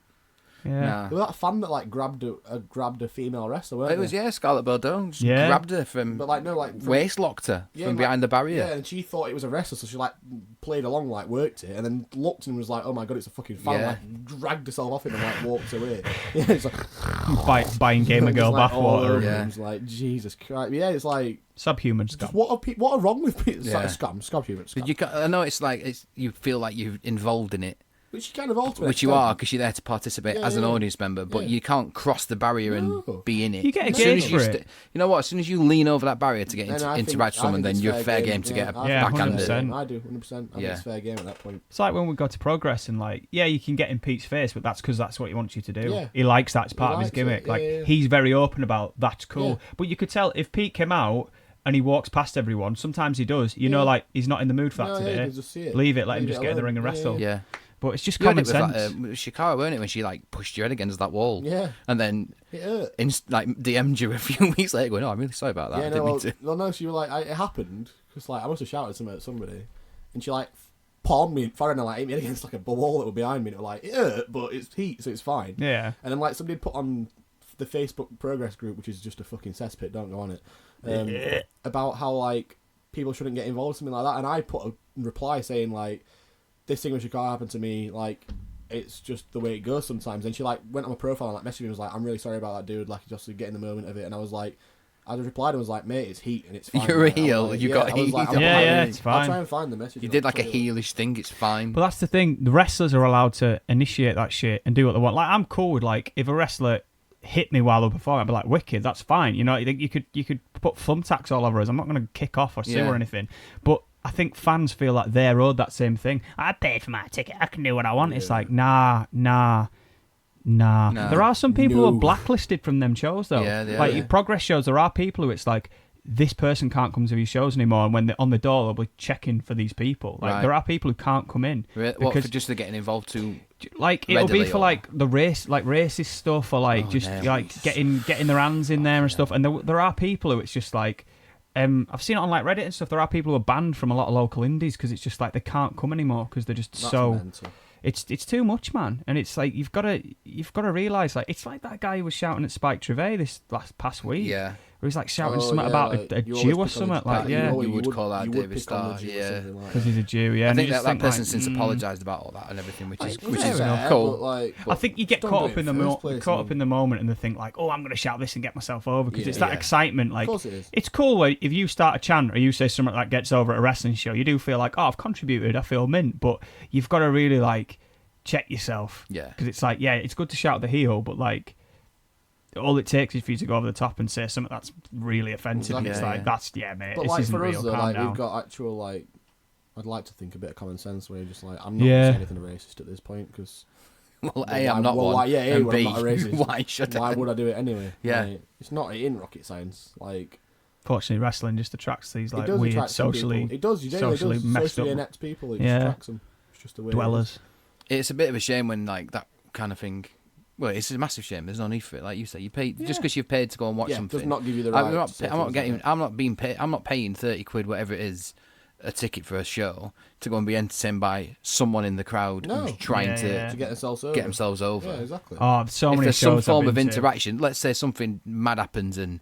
Yeah. Nah. There was that fan that like grabbed a female wrestler. Weren't It was Scarlett Bordeaux. Just Yeah. grabbed her from, But like no, like from, waist locked her Yeah, from like- behind the barrier. Yeah, and she thought it was a wrestler, so she like played along, like worked it, and then looked and was like, "Oh my god, it's a fucking fan!" Yeah. Like dragged herself off it and like walked away. Yeah, it's like Buying Gamer Girl just, like, all bathwater. over Yeah. him. It's like Jesus Christ. Yeah, it's like Subhuman just scum. what are wrong with people? Yeah. Scum human. But I know it's like you feel like you're involved in it, Which you kind of ultimate. which you are because you're there to participate Yeah, as an yeah. audience member. But Yeah. you can't cross the barrier No. and be in it. You get a As soon gauge as you for it. you know what? As soon as you lean over that barrier to get Then I interact with someone, think then it's you're fair game to get a Yeah, backhander. 100%. I do 100%. I think Yeah. it's fair game at that point. It's like when we go to Progress and like, yeah, you can get in Pete's face, but that's because that's what he wants you to do. Yeah. He likes that. It's He part of his likes gimmick. it. Like Yeah, yeah. he's very open about that's cool. Yeah. But you could tell if Pete came out and he walks past everyone, sometimes he does. You know, Yeah. like he's not in the mood for that No, yeah, you today. can just see it. Leave it. Let him Leave just it get in the alone. ring and Yeah, wrestle. Yeah. But it's just You had common it with sense. that, Shikara, weren't it, when she like pushed your head against that wall? Yeah. And then It hurt. like DM'd you a few weeks later going, "Oh, I'm really sorry about that. I Yeah, didn't no, mean to." well, no, she was like, it happened because like I must have shouted something at somebody, and she like palmed me in front and like hit me against like a wall that was behind me, and it was like it hurt, but it's heat, so it's fine. Yeah. And then like somebody put on the Facebook progress group, which is just a fucking cesspit, don't go on it, about how like people shouldn't get involved in something like that, and I put a reply saying like, this thing with Shikara happened to me, like. It's just the way it goes sometimes. And she like went on my profile and like messaged me and was like, "I'm really sorry about that, dude. Like, just get in the moment of it." And I was like, I just replied and was like, "Mate, it's heat and it's fine." You're a Like, I was heel, like, you yeah, got I was heat. like, Yeah, I'll it's I'll fine. try and find the message. You and did I'll like a tell you. heelish thing. It's fine. But that's the thing. The wrestlers are allowed to initiate that shit and do what they want. Like I'm cool with like if a wrestler hit me while they're performing, I'd be like, wicked, that's fine. You know, you could put thumbtacks all over us. I'm not going to kick off or sue Yeah. or anything. But I think fans feel like they're owed that same thing. I paid for my ticket. I can do what I want. It's like, nah. No. There are some people who are No. blacklisted from them shows, though. Yeah, they are, like yeah. your progress shows, there are people who it's like, this person can't come to these shows anymore, and when they're on the door, they'll be checking for these people. Like Right. there are people who can't come in What, because for just getting involved too? like it'll be readily for or- like the race, like racist stuff, or like Oh, just no. like getting their hands in there and stuff. And there are people who it's just like, I've seen it on like Reddit and stuff. There are people who are banned from a lot of local indies because it's just like they can't come anymore because they're just That's so. mental. It's too much, man. And it's like you've got to realize like it's like that guy who was shouting at Spike Trivet this past week. Yeah. Where he's like shouting Oh, something yeah, about like, a you Jew or always pick on something. the- Like yeah, you would call out you David pick on Starr, the Jew or yeah. something like because that. he's a Jew. Yeah, I and you think just that think, person like, since apologised about all that and everything, which is Fair, cool. but, like, I think you get Don't caught do up it in the in the first place, caught I up in the moment and they think like, oh, I'm going to shout this and get myself over because Yeah. it's that Yeah. excitement. Like, Of course it is. it's cool where if you start a chant or you say something that gets over at a wrestling show, you do feel like, oh, I've contributed. I feel mint, but you've got to really like check yourself. Yeah. Because it's like, yeah, it's good to shout the heel, but like, all it takes is for you to go over the top and say something that's really offensive. Exactly. And it's Yeah, like, yeah. that's, yeah, mate, But this like isn't for us real. though, Calm like down. we've got actual like, I'd like to think a bit of common sense where you're just like, I'm not Yeah. going to say anything racist at this point because Well, A, I'm not well, one. why- yeah, A, and well, I'm B, not a racist. why should why I? would I do it anyway? Yeah. Like, it's not in rocket science. Like Fortunately, wrestling just attracts these like it does weird attract some socially people. It does. You do. It socially does. messed Socially up inept people. It Yeah. just attracts them. It's just the way. it is. dwellers. It's a bit of a shame when like that kind of thing. Well, it's a massive shame. There's no need for it. Like you say, you pay just Yeah. because you've paid to go and watch Yeah, something. does not give you the right. I'm not. to say I'm not things getting. like that. I'm not being paid. I'm not paying 30 quid, whatever it is, a ticket for a show to go and be entertained by someone in the crowd No. who's trying Yeah, to yeah. to get themselves over. get themselves over. Yeah, exactly. Oh, so If many there's some shows I've form of been to. interaction, let's say something mad happens and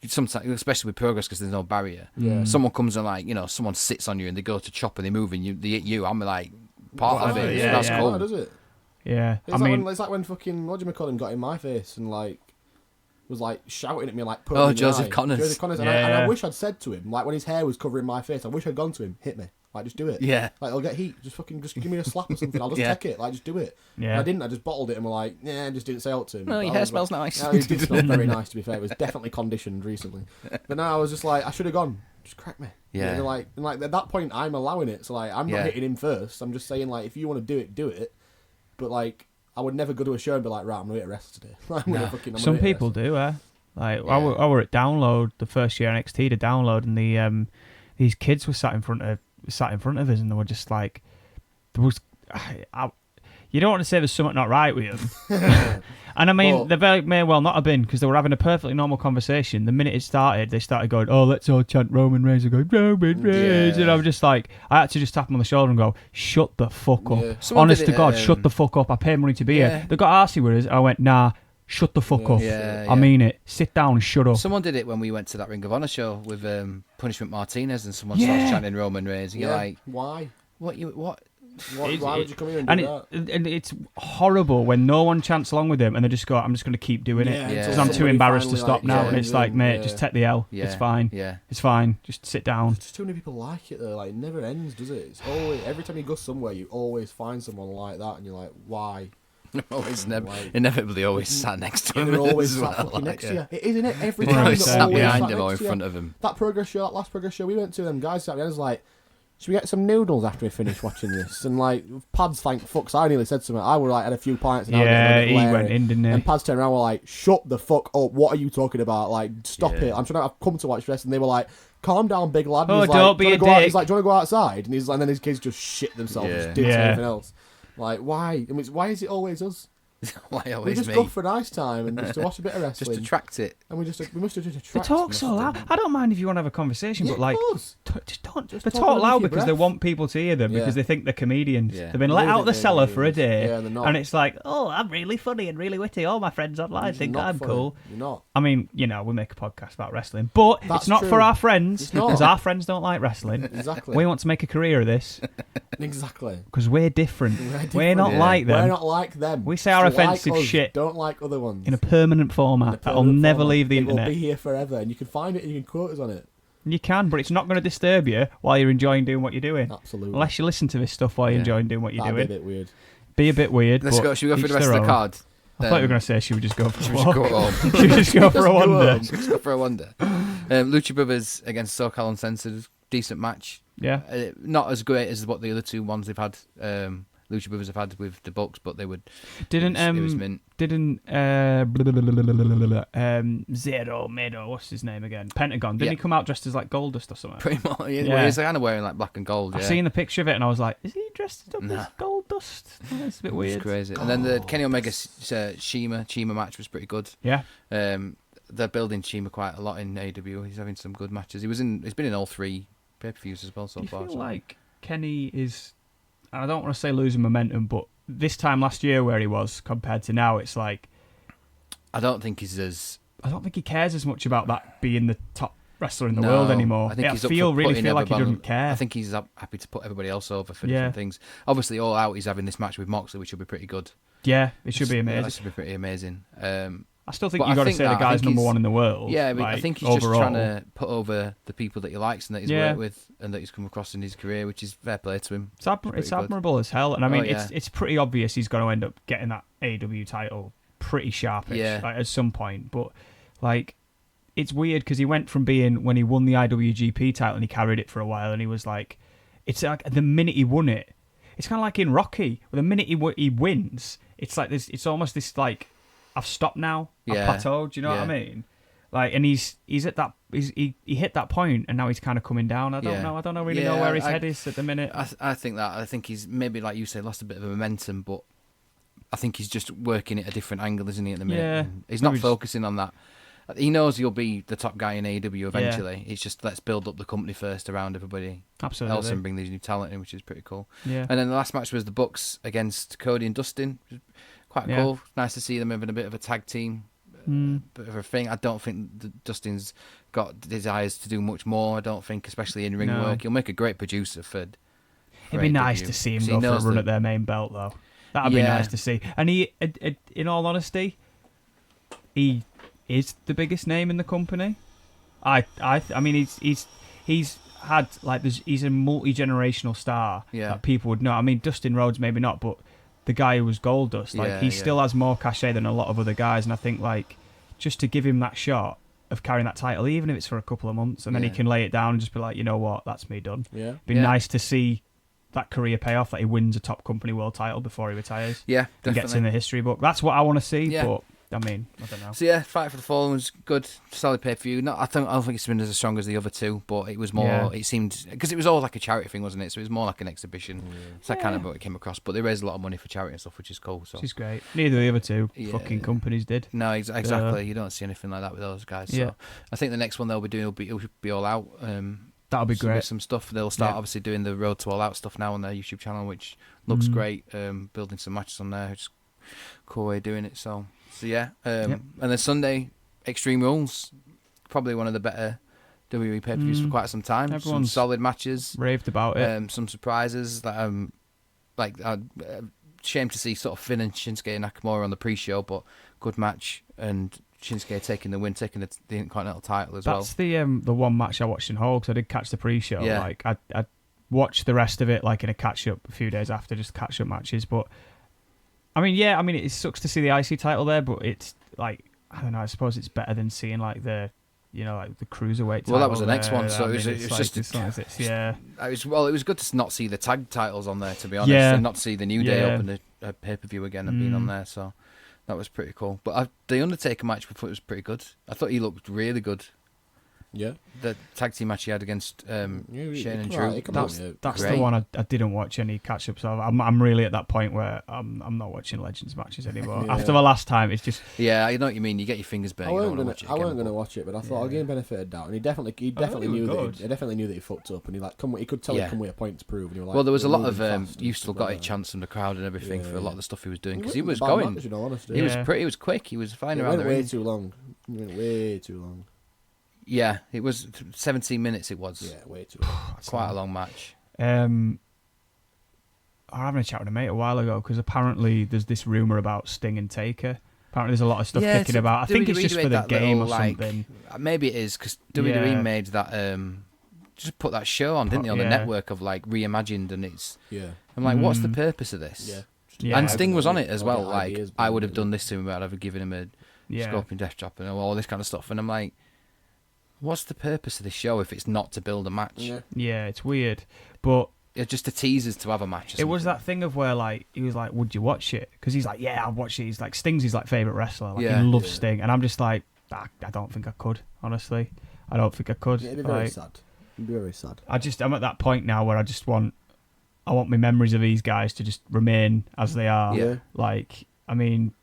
sometimes, especially with progress because there's no barrier. Yeah. Someone comes and like someone sits on you and they go to chop and they move and they hit you. I'm like part of Why? it. Yeah, That's yeah. cool. Why does it? Yeah, It's I like mean, when, it's like when fucking whatchamacallit got in my face and like was like shouting at me like Oh, me in the Joseph eye. Connors. Joseph Connors, and, Yeah, and I yeah. wish I'd said to him like when his hair was covering my face, I wish I'd gone to him, hit me, like just do it. Yeah. Like I'll get heat, just give me a slap or something. I'll just Yeah. take it, like just do it. Yeah. And I didn't. I just bottled it and were like, yeah, just didn't say out to him. No, But your I hair was smells like, nice. No, it did smell very nice. To be fair, it was definitely conditioned recently. But now I was just like, I should have gone. Just crack me. Yeah. And like at that point, I'm allowing it. So like, I'm not Yeah. hitting him first. I'm just saying like, if you want to do it, do it. But like, I would never go to a show and be like, right, I'm gonna hit a wrestler today. I'm some gonna hit a people wrestler. do, Like Yeah. I were at Download the first year NXT to Download, and the these kids were sat in front of us, and they were just like, there was, you don't want to say there's something not right with him. And I mean, they may well not have been, because they were having a perfectly normal conversation. The minute it started, they started going, "Oh, let's all chant Roman Reigns," and go, "Roman Reigns," and I'm just like, I had to just tap him on the shoulder and go, "Shut the fuck up." Honest to God, shut the fuck up. I paid money to be here. They got arsey with us. I went, "Nah, shut the fuck up." I mean it. Sit down and shut up. Someone did it when we went to that Ring of Honor show with Punishment Martinez, and someone starts chanting Roman Reigns. And you're like, why? What? Why would you come here and do that? And it's horrible when no one chants along with him and they just go, "I'm just going to keep doing it because I'm too embarrassed to stop now." And it's like, mate, just take the L. It's fine. It's fine. Just sit down. There's too many people like it though. Like, it never ends, does it? It's always, every time you go somewhere, you always find someone like that, and you're like, why? Inevitably always sat next to him. They're always sat fucking next to you. It isn't it? Every time always they're sat always behind sat him or in next to front you. of him. That last progress show we went to, them guys sat behind us like, should we get some noodles after we finish watching this? And like, Pads, thank fucks, I nearly said something. I would like had a few pints and he went in, didn't he? And Pads turned around and were like, "Shut the fuck up! What are you talking about? Like, stop it! I've come to watch this." And they were like, "Calm down, big lad." And don't be a dick. He's like, "Do you want to go outside?" And and then his kids just shit themselves, just didn't say anything else. Like, why? I mean, why is it always us? Why always we just me? Go for a nice time and just to watch a bit of wrestling. Just attract it. And we must have just attracted. They talk so loud. I don't mind if you want to have a conversation, but like, just don't. They talk talk loud your because they breath. want people to hear them because they think they're comedians. Yeah. They've been let out the cellar for a day, they're not. and it's like, "Oh, I'm really funny and really witty. All my friends online think I'm cool." You're not. I mean, we make a podcast about wrestling, but That's it's not true. for our friends It's not. because our friends don't like wrestling. Exactly. We want to make a career of this Exactly. because we're different. We're not like them. We're not like them. We say our Just like offensive us. shit Don't like other ones. in a permanent format that'll never leave the It internet. will be here forever, and you can find it and you can quote us on it. You can, but it's not going to disturb you while you're enjoying doing what you're doing. Absolutely. Unless you listen to this stuff while you're enjoying doing what you're That'd doing. Be a bit weird. Be a bit weird. Let's go. Should we go for the rest of the card? I thought you were going to say she would just go for Should a we walk. just go home? Should we just go for a wonder? Just go for a wonder. Lucha Brothers against SoCal Uncensored. Decent match. Yeah. Not as great as what the other two ones they've had. Lucha Brothers have had with the Bucks, but they would. Didn't it was mint. Zero Medo, what's his name again? Pentagon. Didn't Yeah. he come out dressed as like Goldust or something? Pretty much. Yeah. Yeah. He's kind of wearing like black and gold. I've Yeah. seen the picture of it and I was like, is he dressed up Nah. as Goldust? Oh, it's a bit weird. It's crazy. And then the Kenny Omega Shima match was pretty good. Yeah. They're building Shima quite a lot in AEW. He's having some good matches. He's been in all three pay-per-views as well so Do you far. feel like Kenny is, I don't want to say losing momentum, but this time last year where he was compared to now, it's like, I don't think he's as. I don't think he cares as much about that being the top wrestler in the world anymore. I think he's really feel like he doesn't care. I think he's happy to put everybody else over for different things. Obviously, All Out, he's having this match with Moxley, which will be pretty good. Yeah, it should be amazing. It should be pretty amazing. I still think you've got to say the guy's number one in the world. Yeah, but like, I think he's overall. just trying to put over the people that he likes and that he's worked with and that he's come across in his career, which is fair play to him. It's admirable as hell. And I mean, it's pretty obvious he's going to end up getting that AEW title pretty sharpish at some point. But, like, it's weird because he went from being, when he won the IWGP title and he carried it for a while and he was like, it's like the minute he won it, it's kind of like in Rocky, the minute he wins, it's like this, it's almost this like, I've stopped now. I've plateaued. Do you know what I mean? Like, and he's at that. He hit that point, and now he's kind of coming down. I don't know. I don't really know where his head is at the minute. I think he's maybe, like you say, lost a bit of momentum, but I think he's just working at a different angle, isn't he? At the minute, Yeah. He's not focusing on that. He knows he'll be the top guy in AEW eventually. It's just let's build up the company first around everybody Absolutely. else and bring these new talent in, which is pretty cool. Yeah. And then the last match was the Bucks against Cody and Dustin. Quite cool. Nice to see them having a bit of a tag team, bit of a thing. I don't think Dustin's got desires to do much more. I don't think, especially in ring work. He'll make a great producer for It'd be nice to see him go for a run at their main belt, though. That'd be nice to see. And he, in all honesty, he is the biggest name in the company. I mean, he's had like he's a multi-generational star that people would know. I mean, Dustin Rhodes maybe not, but the guy who was Goldust, like he still has more cachet than a lot of other guys, and I think like just to give him that shot of carrying that title, even if it's for a couple of months, and then he can lay it down and just be like, you know what, that's me done. Yeah, be nice to see that career pay off, that he wins a top company world title before he retires. Yeah, definitely. And gets in the history book. That's what I want to see. Yeah. But I mean, I don't know. So yeah, Fight for the Fallen was good, solid pay-per-view. I don't think it's been as strong as the other two, but it was more. Yeah. It seemed because it was all like a charity thing, wasn't it? So it was more like an exhibition. So that kind of what it came across. But they raised a lot of money for charity and stuff, which is cool. So Which is great. Neither of the other two fucking companies did. No, exactly. You don't see anything like that with those guys. So I think the next one they'll be doing will be All Out. That'll be great. With some stuff. They'll start obviously doing the Road to All Out stuff now on their YouTube channel, which looks great. Building some matches on there, which is a cool way of doing it. So yeah. And then Sunday, Extreme Rules, probably one of the better WWE pay-per-views for quite some time. Everyone's some solid matches. Raved about it. Some surprises that shame to see sort of Finn and Shinsuke Nakamura on the pre-show, but good match, and Shinsuke taking the win, taking the Intercontinental title as well. That's the one match I watched in whole, because I did catch the pre-show. Yeah. Like I watched the rest of it like in a catch-up a few days after, just catch-up matches. But I mean, it sucks to see the IC title there, but it's like, I don't know, I suppose it's better than seeing like the cruiserweight title. Well, that was the next one, so it was good to not see the tag titles on there, to be honest, and not see the New Day open a pay-per-view again and being on there, so that was pretty cool. But the Undertaker match before was pretty good. I thought he looked really good. Yeah. The tag team match he had against Shane and Drew. That's the one I didn't watch any catch-ups of. I'm really at that point where I'm not watching Legends matches anymore. Yeah. After the last time, it's just... Yeah, I know what you mean. You get your fingers burnt. I wasn't going to watch it, but I thought I'll give him benefit of doubt. And he definitely knew that he fucked up. And he could tell he come with a point to prove. And he was like, well, there was a lot of you still got it chance from the crowd and everything for a lot of the stuff he was doing, because he was going. Match, in all honesty. He was quick. He was flying around the ring. It went way too long. Yeah, it was 17 minutes. It was. Yeah, way too long. Quite a long match. I was having a chat with a mate a while ago, because apparently there's this rumour about Sting and Taker. Apparently there's a lot of stuff kicking about. I think it's just for the game or something. Maybe it is, because WWE made that... just put that show on, didn't they, on the network of like Reimagined, and it's... Yeah. I'm like, what's the purpose of this? Yeah. And Sting was on it as well. Like, ideas, I would have done this to him without ever giving him a Scorpion Death Drop and all this kind of stuff. And I'm like... What's the purpose of this show if it's not to build a match? Yeah, it's weird. But it's just a teasers to have a match. It was that thing of where like he was like, "Would you watch it?" Because he's like, "Yeah, I'll watch it." He's like, Sting's his like favorite wrestler. Like, he loves Sting, and I'm just like, I don't think I could. Honestly, I don't think I could. It'd be very sad. It'd be very sad. I'm at that point now where I want my memories of these guys to just remain as they are. Yeah. Like, I mean,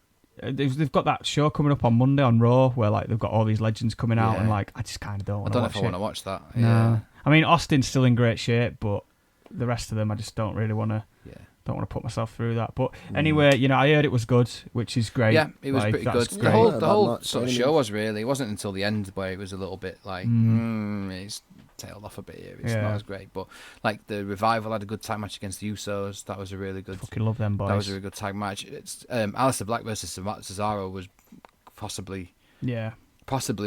they've got that show coming up on Monday on Raw where like they've got all these legends coming out, and like I just kind of don't want to watch it. I don't know if I want to watch that. No. Yeah. I mean, Austin's still in great shape, but the rest of them I just don't really want to. Yeah. Don't want to put myself through that. But anyway, I heard it was good, which is great. Yeah, it was pretty good. Great. The whole sort of show was really. It wasn't until the end where it was a little bit like it's tailed off a bit here. It's not as great, but like the Revival had a good tag match against the Usos. That was a really good. Fucking love them boys. That was a really good tag match. It's Aleister Black versus Cesaro was possibly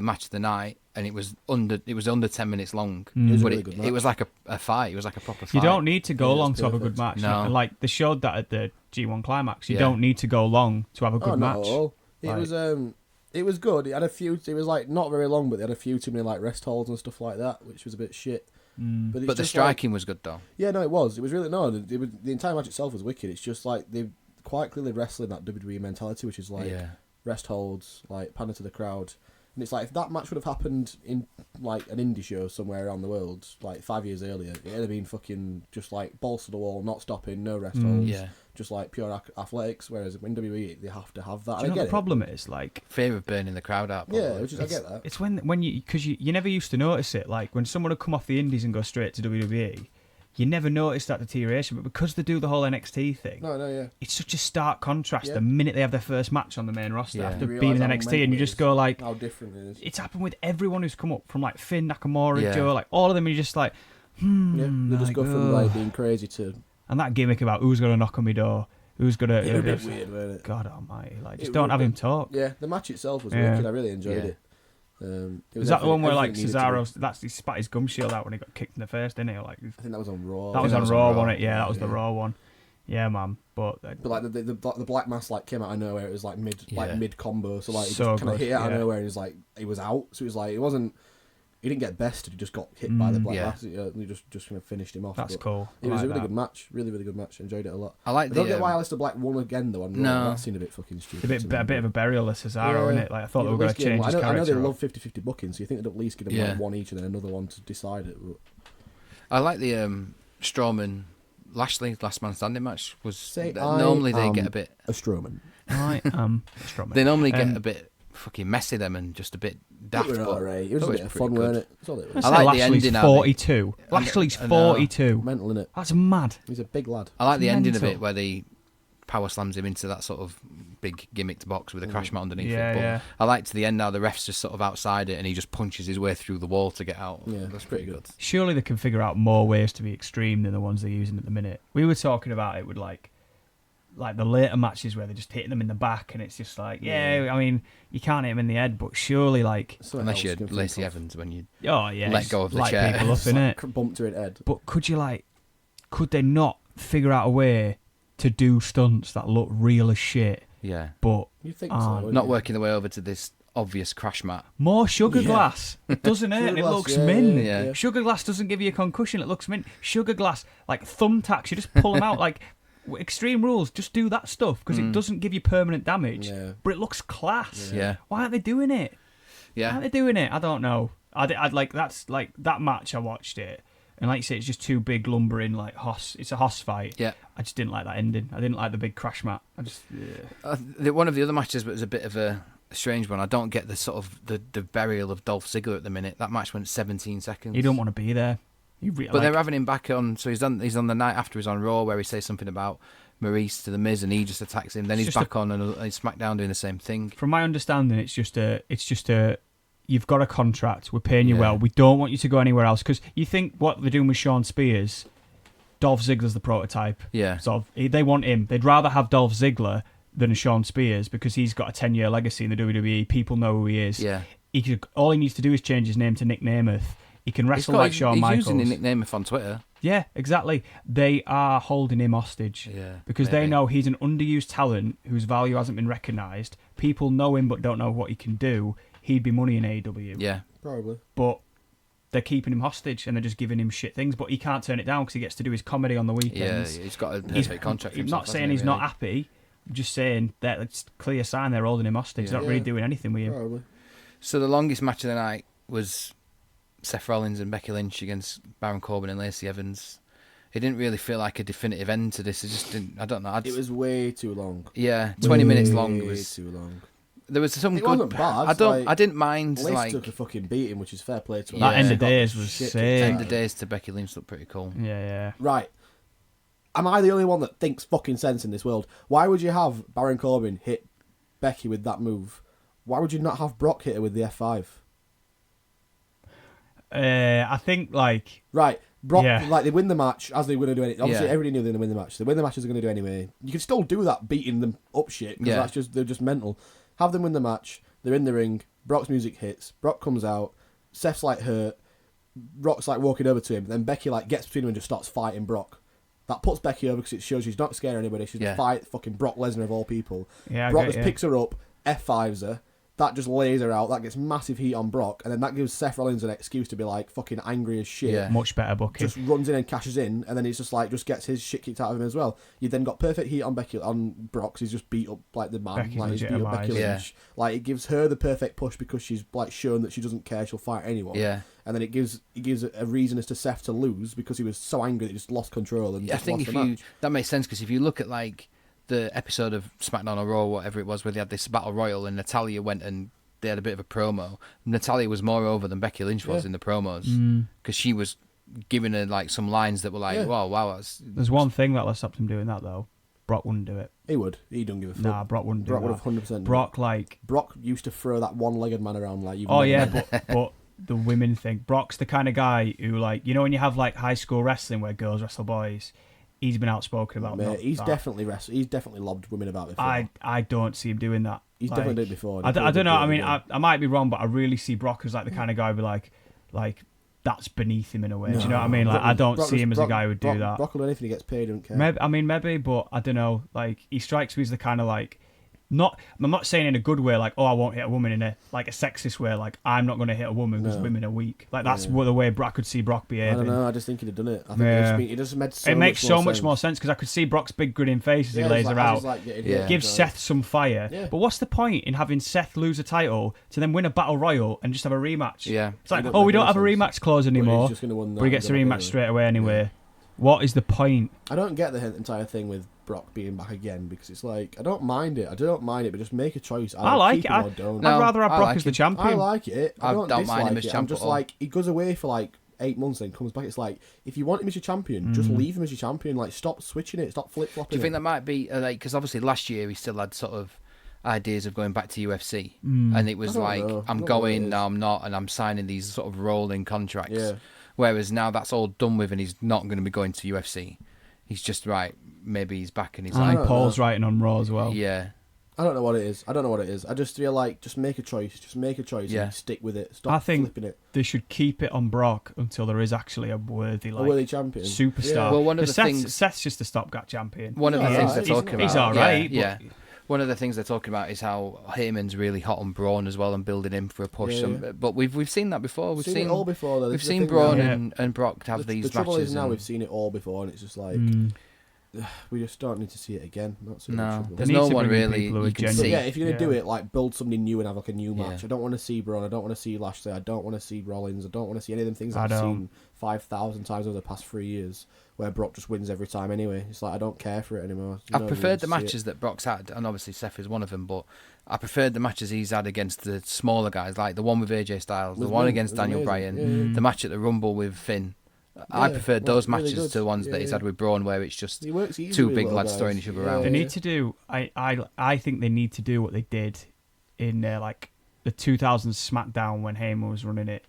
match of the night, and it was under 10 minutes long. But it was like a fight. It was like a proper fight. You don't need to go long to have a good match. No. And like they showed that at the G1 Climax. You don't need to go long to have a good match. No. It was good. It had a few. It was like not very long, but they had a few too many like rest holds and stuff like that, which was a bit shit. But the striking was good though. Yeah, no, it was. It was really the entire match itself was wicked. It's just like they quite clearly wrestling that WWE mentality, which is like rest holds, like pander to the crowd. And it's like, if that match would have happened in like an indie show somewhere around the world, like 5 years earlier, it'd have been fucking just like balls to the wall, not stopping, no rest holds, just like pure athletics. Whereas in WWE, they have to have that. Do you know what the problem is? Like, fear of burning the crowd out. Yeah, which is, I get that. It's when you, because you never used to notice it. Like when someone would come off the indies and go straight to WWE, you never notice that deterioration, but because they do the whole NXT thing, it's such a stark contrast the minute they have their first match on the main roster after being in NXT, and you just go like, how different it is. It's happened with everyone who's come up, from like Finn, Nakamura, Joe, like all of them, and you're just like, they just go from like being crazy to... And that gimmick about who's going to knock on my door, who's going to... It was a bit weird, wasn't it? God almighty, like, just don't have him talk. Yeah, the match itself was wicked, I really enjoyed it. Was that the one where like Cesaro, he spat his gum shield out when he got kicked in the face, didn't he? Like, I think that was on Raw. That was on Raw, wasn't it? Yeah, that was the Raw one. Yeah, man. But like the Black Mass like came out of nowhere. It was like mid combo, so like he just kind of hit out of nowhere, and he was out. So it was like it wasn't. He didn't get bested. He just got hit by the black glass. He just kind of finished him off. That's cool. It was a really good match. Really, really good match. Enjoyed it a lot. I like. I don't get why Aleister Black won again though. That seemed a bit fucking stupid. A bit of a burial of Cesaro, isn't it? Like I thought they were going to change his character. I know they love 50-50 booking, so you think they'd at least give them like one each and then another one to decide it. But... I like the Strowman Lashley last man standing match. Normally they get a bit a Strowman. I am a Strowman. They normally get a bit fucking messy them and just a bit daft. It was a bit of fun, wasn't it? That's all it was. I like Lashley's the ending 42. Lashley's 42. Mental, innit? That's mad. He's a big lad. I like the ending of it where they power slams him into that sort of big gimmicked box with a crash mat underneath it. But I like to the end now the ref's just sort of outside it and he just punches his way through the wall to get out. Yeah, that's pretty good. Surely they can figure out more ways to be extreme than the ones they're using at the minute. We were talking about it with like the later matches where they're just hitting them in the back and it's just like, I mean, you can't hit him in the head, but surely like... Unless you're Lacey Evans when you let go of the light chair. People up, innit? Bumped her in head. But could they not figure out a way to do stunts that look real as shit? Yeah. But you think so, not working their way over to this obvious crash mat. More sugar glass. It doesn't hurt. It looks mint. Yeah. Sugar glass doesn't give you a concussion. It looks mint. Sugar glass, like thumbtacks, you just pull them out. Like Extreme Rules, just do that stuff because it doesn't give you permanent damage, but it looks class. Yeah. Why aren't they doing it? Yeah. Why aren't they doing it? I don't know. I'd like that's like that match. I watched it, and like you say, it's just two big lumbering like hoss. It's a hoss fight. Yeah. I just didn't like that ending. I didn't like the big crash mat. I just. One of the other matches was a bit of a strange one. I don't get the sort of the burial of Dolph Ziggler at the minute. That match went 17 seconds. You don't want to be there. But they're having him back on. So he's on the night after he's on Raw where he says something about Maurice to the Miz and he just attacks him. Then he's back on and he's SmackDown doing the same thing. From my understanding, it's just a. You've got a contract. We're paying you well. We don't want you to go anywhere else because you think what they're doing with Sean Spears. Dolph Ziggler's the prototype. Yeah. So they want him. They'd rather have Dolph Ziggler than Sean Spears because he's got a 10-year legacy in the WWE. People know who he is. Yeah. All he needs to do is change his name to Nick Namath. He can wrestle like Shawn Michaels. He's using the nickname on Twitter. Yeah, exactly. They are holding him hostage because they know he's an underused talent whose value hasn't been recognised. People know him but don't know what he can do. He'd be money in AEW. Yeah, probably. But they're keeping him hostage and they're just giving him shit things. But he can't turn it down because he gets to do his comedy on the weekends. Yeah, he's got a perfect contract. I'm not saying he's not happy. I'm just saying that it's a clear sign they're holding him hostage. They're not really doing anything with him. Probably. So the longest match of the night was Seth Rollins and Becky Lynch against Baron Corbin and Lacey Evans. It didn't really feel like a definitive end to this. It just didn't. I don't know. It was way too long. Yeah, 20 minutes long. It was too long. There was some it good. Wasn't bad. I didn't mind. Lacey took a fucking beating, which is fair play to her. That end of days was sick. End of days to Becky Lynch looked pretty cool. Yeah. Right. Am I the only one that thinks fucking sense in this world? Why would you have Baron Corbin hit Becky with that move? Why would you not have Brock hit her with the F5? I think right. Brock, they win the match as they were going to do it. Obviously, everybody knew they were going to win the match. They win the match as they're going to do anyway. You can still do that, beating them up shit because they're just mental. Have them win the match. They're in the ring. Brock's music hits. Brock comes out. Seth's hurt. Brock's walking over to him. Then Becky gets between them and just starts fighting Brock. That puts Becky over because it shows she's not scared of anybody. She's going to fight fucking Brock Lesnar of all people. Yeah, Brock just picks her up, F5s her. That just lays her out. That gets massive heat on Brock. And then that gives Seth Rollins an excuse to be fucking angry as shit. Yeah. Much better booking. Just runs in and cashes in. And then he's just gets his shit kicked out of him as well. You then got perfect heat on Brock. He's just beat up the man. He's beat up Becky Lynch. It gives her the perfect push because she's shown that she doesn't care. She'll fight anyone. Yeah. And then it gives a reason as to Seth to lose because he was so angry that he just lost control and just lost the match. That makes sense because if you look at the episode of SmackDown or Raw, whatever it was, where they had this battle royal and Natalya went and they had a bit of a promo. Natalya was more over than Becky Lynch was in the promos because she was giving her some lines that were wow. There's one thing that'll stop them doing that though. Brock wouldn't do it. He would. He don't give a fuck. Nah, Brock wouldn't do Brock that. would have 100%. Brock used to throw that one-legged man around like you. But the women thing. Brock's the kind of guy who when you have high school wrestling where girls wrestle boys. He's been outspoken about he's definitely He's definitely lobbed women about before. I don't see him doing that. He's definitely did it before. I don't know. I mean, I might be wrong, but I really see Brock as the kind of guy who like that's beneath him in a way. Do you know what I mean? I don't see him as a guy who would do that. Brock will do anything he gets paid. He don't care. Maybe, but I don't know. He strikes me as the kind of I'm not saying in a good way, like, oh, I won't hit a woman, in a sexist way, like, I'm not going to hit a woman because women are weak. Like, that's the way I could see Brock behaving. I don't know, I just think he'd have done it. I think it just made so it makes much so much more sense because I could see Brock's big grinning face as he lays her out. Give Seth some fire. Yeah. But what's the point in having Seth lose a title to then win a battle royal and just have a rematch? Yeah. It's like, we don't have a rematch clause anymore, but he gets a rematch straight away anyway. Yeah. What is the point? I don't get the entire thing with Brock being back again because it's like, I don't mind it, but just make a choice. I like it. I'd rather have Brock as the champion. I like it. I don't mind him as champion. I'm just like, he goes away for like 8 months, then comes back. It's like, if you want him as your champion, just leave him as your champion. Like, stop switching it, stop flip flopping. Do you think that might be like, because obviously last year he still had sort of ideas of going back to UFC, and it was like, I'm going, no, I'm not, and I'm signing these sort of rolling contracts. Yeah. Whereas now that's all done with, and he's not going to be going to UFC. He's just maybe he's back, and he's like, Paul's writing on Raw as well. Yeah. I don't know what it is. I just feel like, just make a choice. And stick with it. Stop flipping it. They should keep it on Brock until there is actually a worthy champion, superstar. Yeah. Well, one of the things, Seth's just a stopgap champion. One of the things they're talking about. He's all right. Yeah. One of the things they're talking about is how Heyman's really hot on Braun as well and building him for a push. Yeah. But we've seen that before. We've seen it all before. Though. We've seen Braun and Brock have these matches. The trouble is now we've seen it all before, and it's just like we just don't need to see it again. That's there's no one really you can see. Yeah, if you're gonna do it, like build something new and have like a new match. I don't want to see Braun. I don't want to see Lashley. I don't want to see Rollins. I don't want to see any of them things I've seen 5,000 times over the past 3 years, where Brock just wins every time anyway. It's like, I don't care for it anymore. I preferred the matches that Brock's had, and obviously Seth is one of them, but I preferred the matches he's had against the smaller guys, like the one with AJ Styles, the one against Daniel Bryan, the match at the Rumble with Finn. I preferred those matches to the ones that he's had with Braun, where it's just two big lads throwing each other around. They need to do, I think they need to do what they did in like the 2000 SmackDown when Heyman was running it.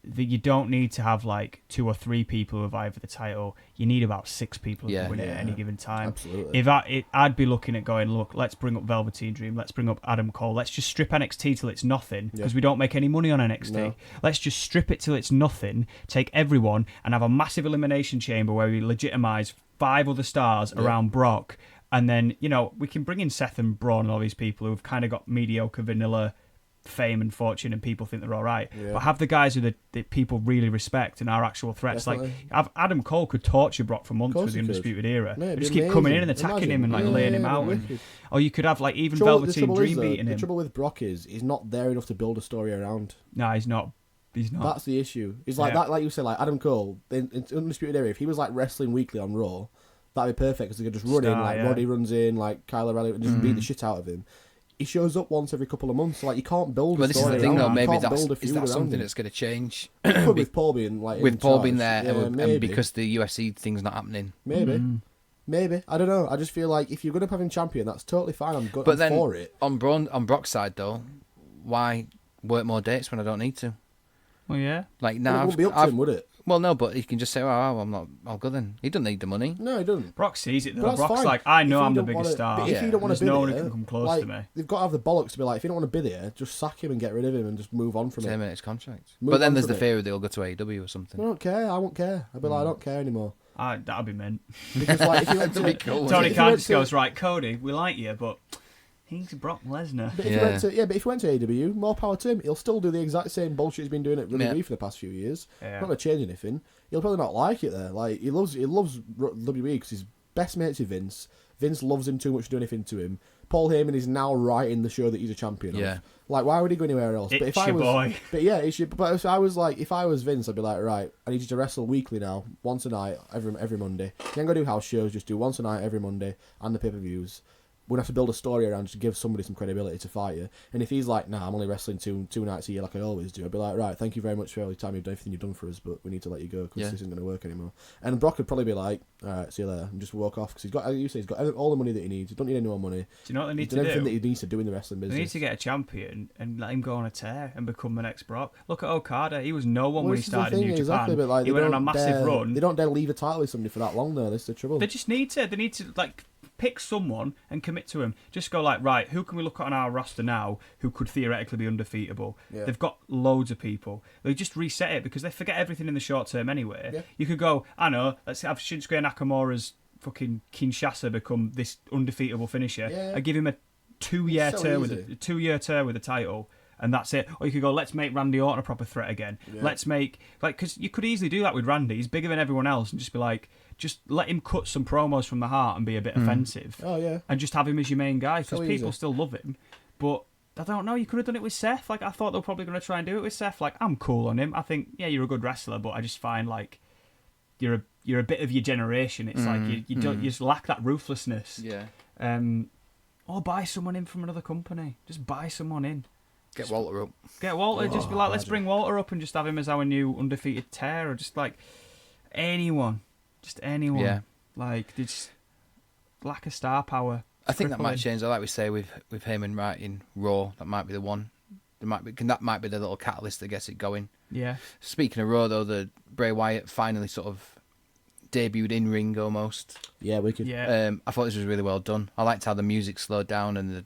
That you don't need to have like 2 or 3 people who vie for the title. You need about 6 people who can win it at any given time. Absolutely. I'd be looking at going, look, let's bring up Velveteen Dream, let's bring up Adam Cole, let's just strip NXT till it's nothing because we don't make any money on NXT. No. Let's just strip it till it's nothing, take everyone and have a massive elimination chamber where we legitimize 5 other stars around Brock, and then we can bring in Seth and Braun and all these people who've kind of got mediocre vanilla fame and fortune and people think they're all right, but have the guys who the people really respect and are actual threats. Definitely. Like Adam Cole could torture Brock for months with the Undisputed Era. Just keep coming in and attacking him and laying him out. Or you could have like even Velveteen Dream beating him. The trouble with Brock is he's not there enough to build a story around. No, he's not. That's the issue. It's like that, like you said, like Adam Cole in Undisputed Era. If he was like wrestling weekly on Raw, that'd be perfect because they could just run in, like Roddy runs in, like Kyle O'Reilly, and just beat the shit out of him. He shows up once every couple of months. Like, you can't build a story. Well, this is the thing, though. Maybe is that something that's going to change? With Paul being like with Paul being there, and because the UFC thing's not happening. Maybe. I don't know. I just feel like if you're going to have him champion, that's totally fine. I'm good for it. On Brock's side, though, why work more dates when I don't need to? Well, yeah. Like now, it wouldn't be up to him, would it? Well, no, but he can just say, I'm not, I'll go then. He doesn't need the money. No, he doesn't. Brock sees it, though. Brock's like, I know I'm the biggest star. But if you don't want to be no there, one can come close to me. They've got to have the bollocks to be like, if you don't want to be there, just sack him and get rid of him and just move on from it. 10 minutes contract. But then there's the fear that he'll go to AEW or something. I don't care. I won't care. I'll be like, I don't care anymore. That'd be meant. Because like, if you went to cool. Tony Khan just goes, right, Cody, we like you, but he's Brock Lesnar. But if you went to AEW, more power to him. He'll still do the exact same bullshit he's been doing at WWE for the past few years. Not going to change anything. He'll probably not like it there. Like he loves WWE because he's best mates with Vince. Vince loves him too much to do anything to him. Paul Heyman is now writing the show that he's a champion of. Like, why would he go anywhere else? It's your boy. But yeah, but if I was Vince, I'd be like, right, I need you to wrestle weekly now, once a night, every Monday. You ain't gonna do house shows, just do once a night every Monday and the pay-per-views. We're going to have to build a story around just to give somebody some credibility to fight you. And if he's like, nah, I'm only wrestling two nights a year like I always do, I'd be like, right, thank you very much for all the time you've done, everything you've done for us, but we need to let you go because this isn't going to work anymore. And Brock would probably be like, all right, see you later, and just walk off because he's got, like you say, he's got all the money that he needs. He don't need any more money. Do you know what they need to do? Everything that he needs to do in the wrestling business. They need to get a champion and let him go on a tear and become the next Brock. Look at Okada. He was no one when he started in New Japan. But like, he went on a massive run. They don't dare leave a title with somebody for that long, though. That's the trouble. They need to like pick someone and commit to him. Just go like, right, who can we look at on our roster now who could theoretically be undefeatable? Yeah. They've got loads of people. They just reset it because they forget everything in the short term anyway. Yeah. You could go, I know, let's have Shinsuke Nakamura's fucking Kinshasa become this undefeatable finisher. Yeah. I give him two-year so tour easy. with a 2-year tour with a title, and that's it. Or you could go, let's make Randy Orton a proper threat again. Yeah. Let's make because you could easily do that with Randy. He's bigger than everyone else, and just be like, just let him cut some promos from the heart and be a bit offensive. Oh yeah. And just have him as your main guy because So people easy. still love him. But I don't know. You could have done it with Seth. Like I thought they were probably going to try and do it with Seth. Like I'm cool on him. I think you're a good wrestler, but I just find like you're a bit of your generation. It's like you don't you just lack that ruthlessness. Yeah. Or buy someone in from another company. Just buy someone in. Get Walter up. Get Walter. Just be like, let's bring Walter up and just have him as our new undefeated tear, or just like anyone. Just anyone. Yeah. Like they just lack of star power. I think that might Crippling. change. Like we say with Heyman writing Raw, that might be the one. That might be the little catalyst that gets it going. Yeah. Speaking of Raw, though, the Bray Wyatt finally sort of debuted in ring almost. Yeah, we could. Yeah. I thought this was really well done. I liked how the music slowed down and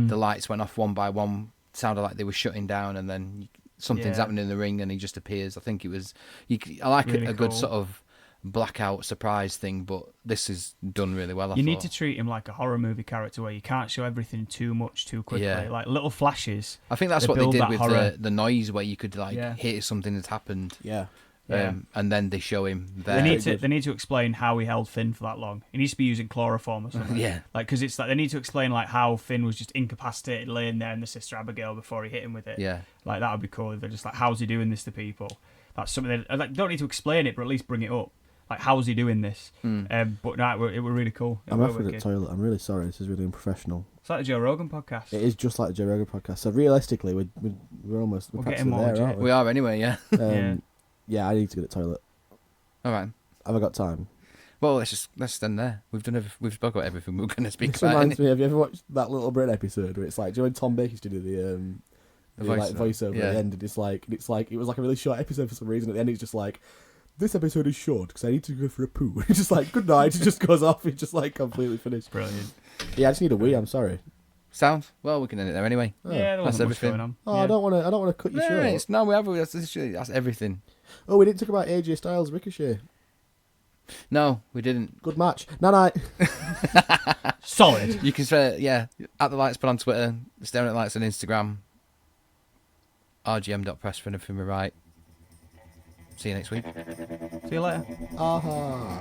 the lights went off one by one. It sounded like they were shutting down, and then something's Yeah. happening in the ring, and he just appears. I think it was. I like Really a good cool. sort of blackout surprise thing, but this is done really well. You need to treat him like a horror movie character where you can't show everything too much too quickly. Yeah. Like little flashes. I think that's they what they build did that with horror. the noise, where you could Yeah. hear something that's happened. Yeah. Yeah. And then they show him there. They need to explain how he held Finn for that long. He needs to be using chloroform or something. Yeah. Like because it's like they need to explain like how Finn was just incapacitated laying there in the Sister Abigail before he hit him with it. Yeah. Like that would be cool. If they're just like, how's he doing this to people? That's something they like. Don't need to explain it, but at least bring it up. Like how's he doing this? But no, it were really cool. I'm after the toilet. I'm really sorry. This is really unprofessional. It's like the Joe Rogan podcast. It is just like the Joe Rogan podcast. So realistically, we're almost We're practically getting more there, aren't We are anyway, yeah. Yeah. Yeah, I need to go to the toilet. All right. Have I got time? Well, let's stand there. We've spoke about everything we were going to speak This about. reminds innit? me. Have you ever watched that Little Britain episode where it's like, do you know when Tom Baker used to do the voiceover Yeah. at the end, and it's like it was like a really short episode for some reason. At the end, it's just like, this episode is short because I need to go for a poo. It's just like, good night. It just goes off. It's just like completely finished. Brilliant. Yeah, I just need a wee. I'm sorry. Sound? Well, we can end it there anyway. Oh. Yeah, there That's wasn't much everything. going on. Oh, Yeah. I don't want to cut you short. No, we have. That's everything. Oh, we didn't talk about AJ Styles Ricochet. No, we didn't. Good match. Night. Solid. You can say, yeah, at the lights, but on Twitter, staring at lights on Instagram, rgm.press for anything we're right. See you next week. See you later. Aha.